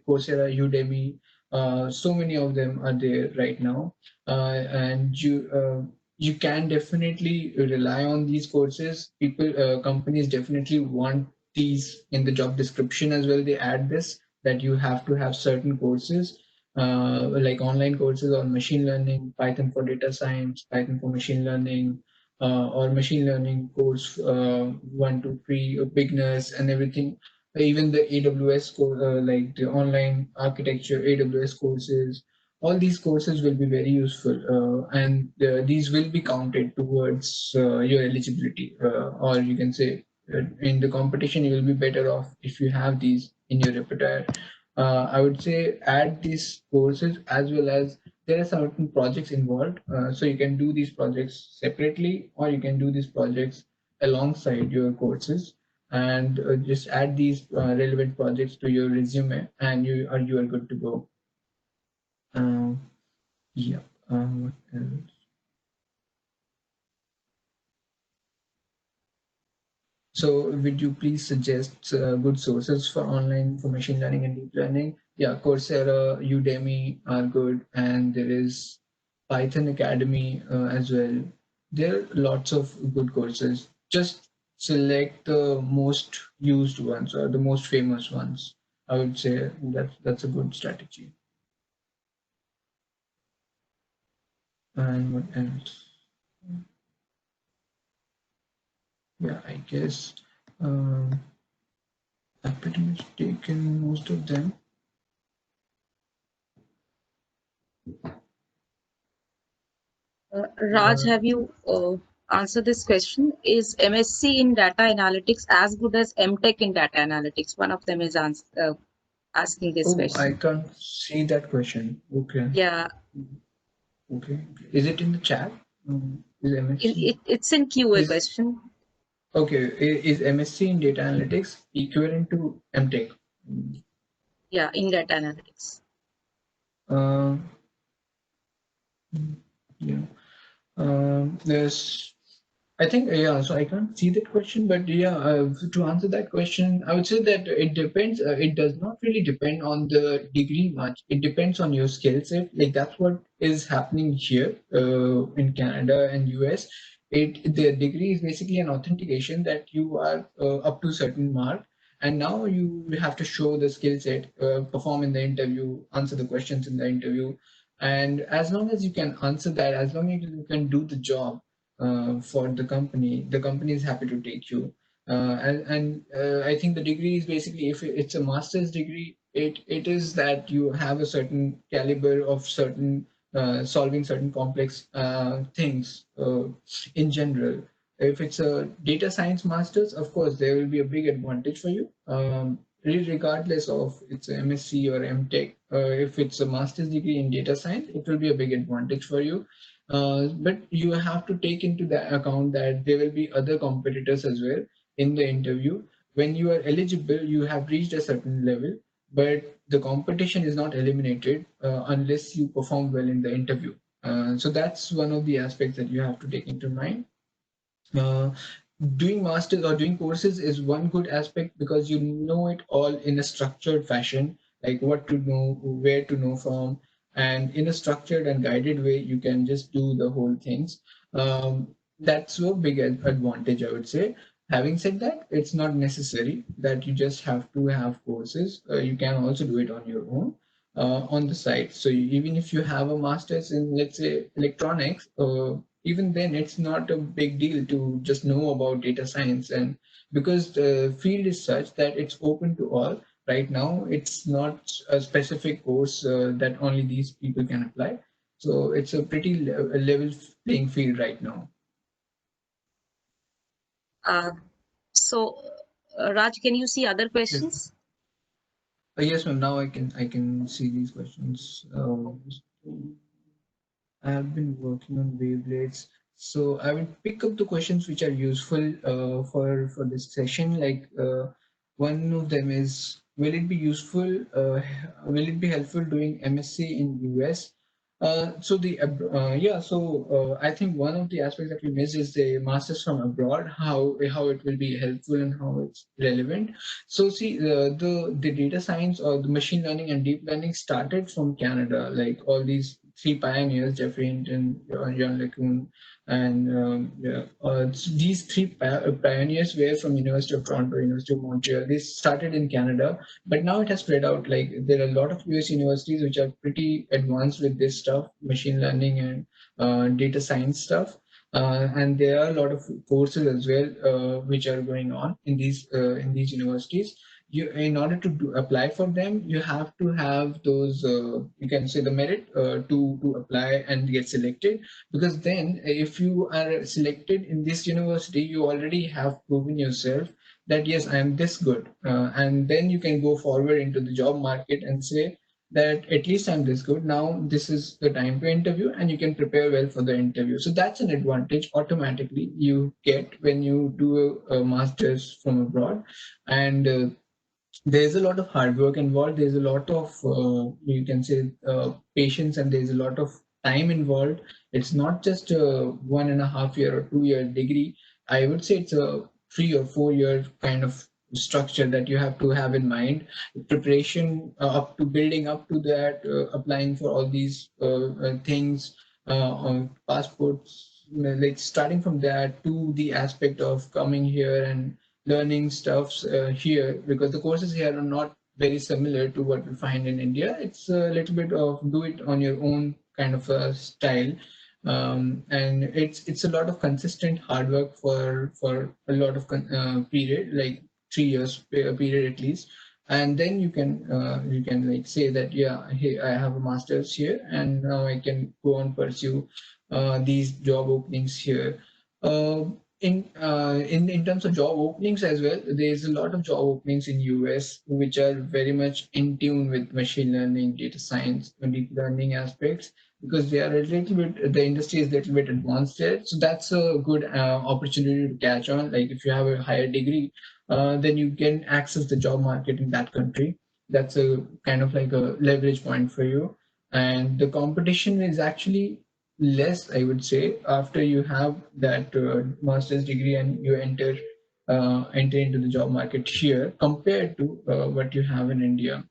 S2: Coursera, Udemy, so many of them are there right now, and you can definitely rely on these courses. Companies definitely want these in the job description as well. They add this that you have to have certain courses, like online courses on machine learning, Python for data science, Python for machine learning, or machine learning course 1, 2, 3, beginners and everything. Even the AWS course, like the online architecture AWS courses, all these courses will be very useful, and these will be counted towards your eligibility, or you can say in the competition you will be better off if you have these in your repertoire. I would say add these courses, as well as there are certain projects involved. So you can do these projects separately, or you can do these projects alongside your courses, and just add these relevant projects to your resume, and you are good to go. Um, yeah. What else? So would you please suggest good sources for online for machine learning and deep learning? Yeah, Coursera, Udemy are good, and there is Python Academy as well. There are lots of good courses. Just select the most used ones or the most famous ones. I would say that's a good strategy. And what else? Yeah, I guess I've pretty much taken most of them.
S1: Raj, have you answered this question? Is MSc in data analytics as good as MTech in data analytics? One of them is asking this
S2: Oh, I
S1: question.
S2: can't see that question. Okay.
S1: Yeah,
S2: Okay. Is it in the chat? Is MSc
S1: it's in QA
S2: is
S1: question.
S2: okay? Is MSc in data analytics equivalent to MTech?
S1: Yeah, in data analytics.
S2: Uh, yeah. There's I think, yeah, so I can't see that question, but yeah, to answer that question, I would say that it depends. It does not really depend on the degree much. It depends on your skill set. Like that's what is happening here in Canada and US. The degree is basically an authentication that you are up to a certain mark, and now you have to show the skill set, perform in the interview, answer the questions in the interview, and as long as you can answer that, as long as you can do the job for the company is happy to take you. And I think the degree is basically, if it's a master's degree, it is that you have a certain caliber of certain solving certain complex things in general. If it's a data science master's, of course, there will be a big advantage for you. Regardless of it's a MSc or MTech, if it's a master's degree in data science, it will be a big advantage for you. But you have to take into the account that there will be other competitors as well in the interview. When you are eligible, you have reached a certain level, but the competition is not eliminated unless you perform well in the interview. So that's one of the aspects that you have to take into mind. Uh, Doing masters or doing courses is one good aspect because you know it all in a structured fashion, like what to know, where to know from, and in a structured and guided way, you can just do the whole things. That's a big advantage, I would say. Having said that, it's not necessary that you just have to have courses. You can also do it on your own on the side. So even if you have a master's in, let's say, electronics, even then it's not a big deal to just know about data science, and because the field is such that it's open to all right now, it's not a specific course that only these people can apply. So it's a pretty level playing field right now.
S1: Uh, so, Raj, can you see other
S2: Yes,
S1: questions?
S2: yes, ma'am. Now I can see these questions. I have been working on wavelets. So I will pick up the questions which are useful for this session. Like one of them is, will it be useful? Will it be helpful doing MSc in US? I think one of the aspects that we missed is the masters from abroad, how it will be helpful and how it's relevant. So see, the data science or the machine learning and deep learning started from Canada, like all these three pioneers, Jeffrey Hinton, John LeCun, and these three pioneers were from University of Toronto, University of Montreal. They started in Canada, but now it has spread out. Like there are a lot of US universities which are pretty advanced with this stuff, machine learning and data science stuff. And there are a lot of courses as well which are going on in these universities. In order to apply for them, you have to have those you can say the merit to apply and get selected, because then if you are selected in this university, you already have proven yourself that yes, I am this good, and then you can go forward into the job market and say that at least I'm this good. Now this is the time to interview, and you can prepare well for the interview. So that's an advantage automatically you get when you do a master's from abroad. And there's a lot of hard work involved. There's a lot of you can say patience, and there's a lot of time involved. It's not just a 1.5 year or 2 year degree. I would say it's a 3 or 4 year kind of structure that you have to have in mind. Preparation up to building up to that, applying for all these things on passports, like starting from that to the aspect of coming here and learning stuffs here, because the courses here are not very similar to what we find in India. It's a little bit of do it on your own kind of a style, and it's a lot of consistent hard work for a lot of period, like 3 years period at least. And then you can like say that yeah, hey, I have a master's here, and now I can go and pursue these job openings here. Uh, in terms of job openings as well, there's a lot of job openings in US which are very much in tune with machine learning, data science, and deep learning aspects, because they are a little bit, the industry is a little bit advanced there. So that's a good opportunity to catch on. Like if you have a higher degree, then you can access the job market in that country. That's a kind of like a leverage point for you. And the competition is actually less, I would say, after you have that master's degree and you enter into the job market here compared to what you have in India.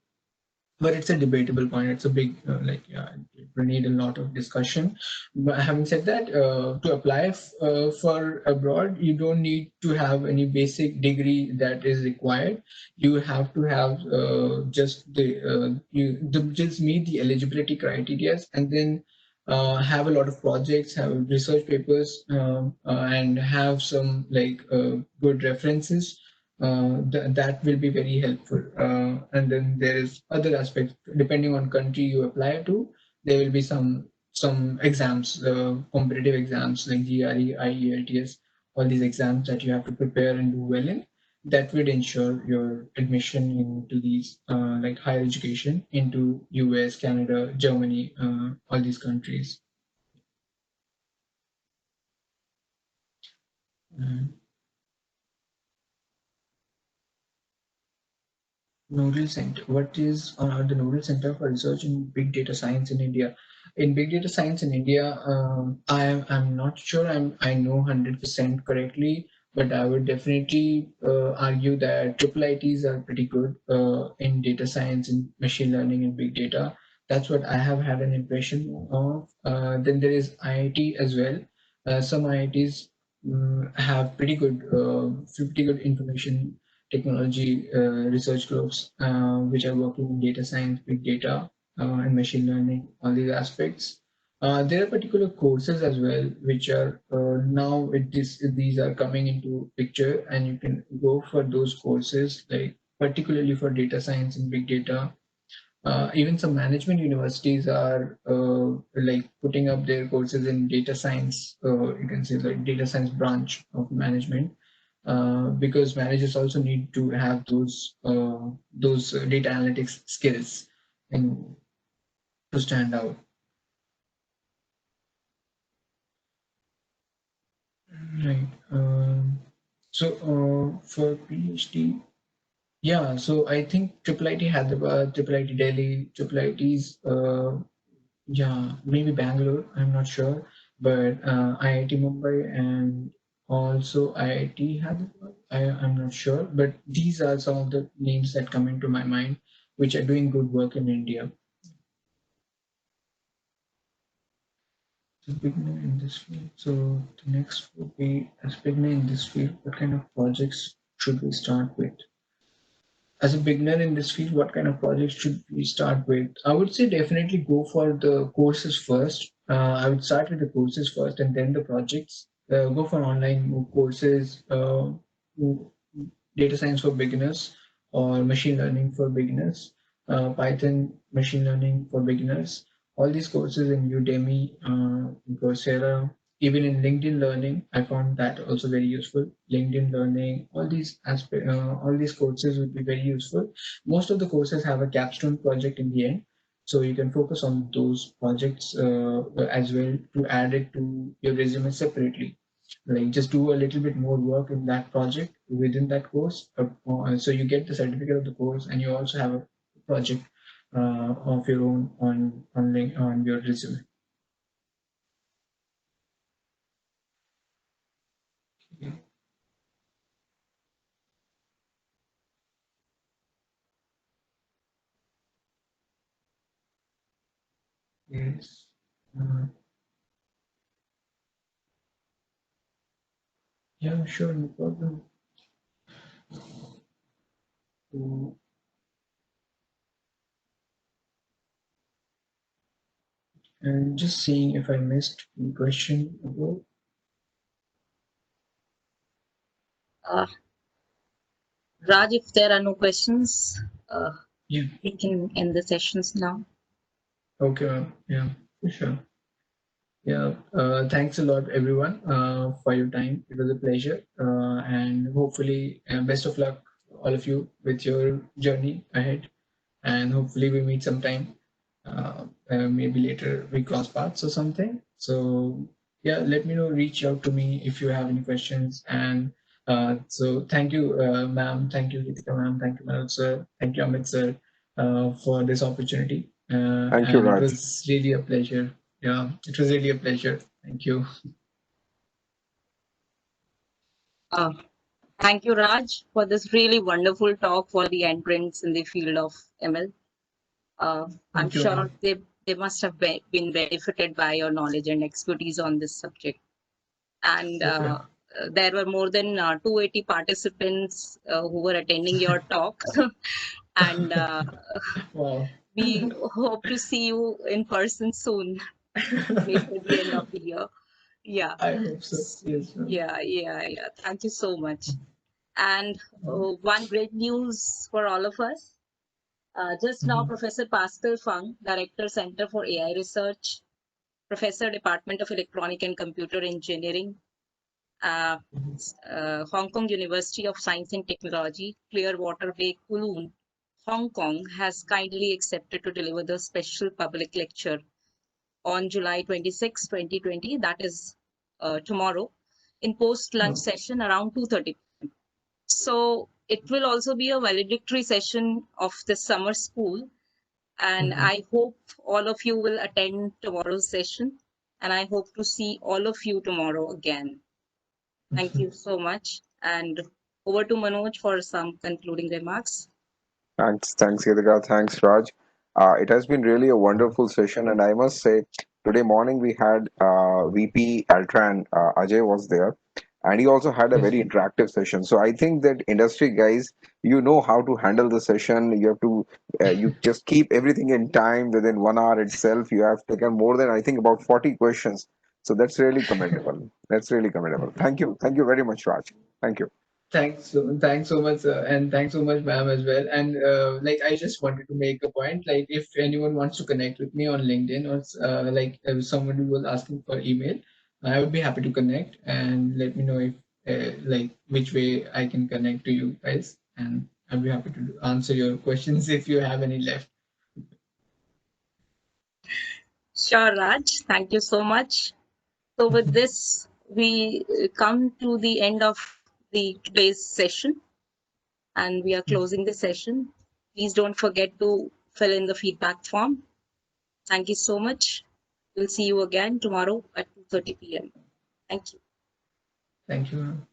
S2: But it's a debatable point. It's a big it will need a lot of discussion. But having said that, to apply for abroad, you don't need to have any basic degree that is required. You have to have just meet the eligibility criteria, and then have a lot of projects, have research papers, and have some good references. That will be very helpful. And then there is other aspects depending on country you apply to. There will be some exams, competitive exams like GRE, IELTS, all these exams that you have to prepare and do well in. That would ensure your admission into these like higher education into US, Canada, Germany, all these countries. Mm. Nodal Center. What is the Nodal Center for Research in Big Data Science in India? In Big Data Science in India, I'm not sure I know 100% correctly, but I would definitely argue that triple ITs are pretty good in data science and machine learning and big data. That's what I have had an impression of. Then there is IIT as well. Some IITs have pretty good information technology research groups which are working in data science, big data, and machine learning, all these aspects. There are particular courses as well, which are now these are coming into picture, and you can go for those courses, like particularly for data science and big data. Even some management universities are like putting up their courses in data science. You can say like data science branch of management, because managers also need to have those data analytics skills and to stand out. Right. For PhD, yeah. So I think Triple IT Hyderabad, Triple IT Delhi, Triple ITs Yeah, maybe Bangalore, I'm not sure, but IIT Mumbai and also IIT Hyderabad, I'm not sure, but these are some of the names that come into my mind, which are doing good work in India. As a beginner in this field, so the next would be as beginner in this field, what kind of projects should we start with? As a beginner in this field, what kind of projects should we start with? I would say definitely go for the courses first. I would start with the courses first and then the projects. Go for online courses, data science for beginners or machine learning for beginners, Python machine learning for beginners. All these courses in Udemy, Coursera, even in LinkedIn Learning, I found that also very useful. LinkedIn Learning, all these courses would be very useful. Most of the courses have a capstone project in the end, so you can focus on those projects as well to add it to your resume separately. Like just do a little bit more work in that project within that course, so you get the certificate of the course, and you also have a project of your own on your resume. Yes. Uh, yeah, sure, no problem. So, and just seeing if I missed the question above.
S1: Uh, Raj, if there are no questions,
S2: Yeah.
S1: we can end the sessions now.
S2: Okay, ma'am. Yeah, for sure. Yeah, thanks a lot, everyone, for your time. It was a pleasure, and hopefully, best of luck, all of you, with your journey ahead. And hopefully, we meet sometime. Maybe later we cross paths or something. So yeah, let me know. Reach out to me if you have any questions. And so thank you, ma'am. Thank you, Ritika, ma'am. Thank you, Manoj sir. Thank you, Amit sir, for this opportunity.
S3: Thank you,
S2: And it
S3: Raj.
S2: was really a pleasure. Yeah, it was really a pleasure. Thank you.
S1: Uh, Thank you, Raj, for this really wonderful talk for the entrants in the field of ML. I'm
S2: Thank you,
S1: sure
S2: ma'am.
S1: they must have been benefited by your knowledge and expertise on this subject. And
S2: Okay.
S1: there were more than 280 participants who were attending your talk. And
S2: Wow.
S1: we hope to see you in person soon, maybe at the end of the year. Yeah.
S2: I hope so. Yes, ma'am.
S1: Yeah. Thank you so much. And one great news for all of us. Just now,
S2: Mhm.
S1: Professor Pascal Fung, Director, Center for AI Research, Professor, Department of Electronic and Computer Engineering, uh, Hong Kong University of Science and Technology, Clearwater Bay, Kowloon, Hong Kong, has kindly accepted to deliver the special public lecture on July 26, 2020, that is tomorrow, in post-lunch
S2: Oh.
S1: session around 2:30. So it will also be a valedictory session of the summer school. And
S2: Mhm.
S1: I hope all of you will attend tomorrow's session. And I hope to see all of you tomorrow again. Thank you so much. And over to Manoj for some concluding remarks.
S3: Thanks, Yadika. Thanks, Raj. It has been really a wonderful session, and I must say, today morning we had VP Altran Ajay was there, and he also had a
S2: Yes.
S3: very interactive session. So I think that industry guys, you know how to handle the session. You have to, you just keep everything in time within 1 hour itself. You have taken more than I think about 40 questions. So that's really commendable. That's really commendable. Thank you very much, Raj. Thank you.
S2: Thanks so much, and thanks so much, ma'am, as well. And like, I just wanted to make a point. Like, if anyone wants to connect with me on LinkedIn, or like if somebody was asking for email, I would be happy to connect and let me know if like which way I can connect to you guys, and I'd be happy to answer your questions if you have any left.
S1: Sure, Raj. Thank you so much. So with this, we come to the end of the today's session, and we are closing the session. Please don't forget to fill in the feedback form. Thank you so much. We'll see you again tomorrow at 2:30 p.m. Thank you.
S2: Thank you.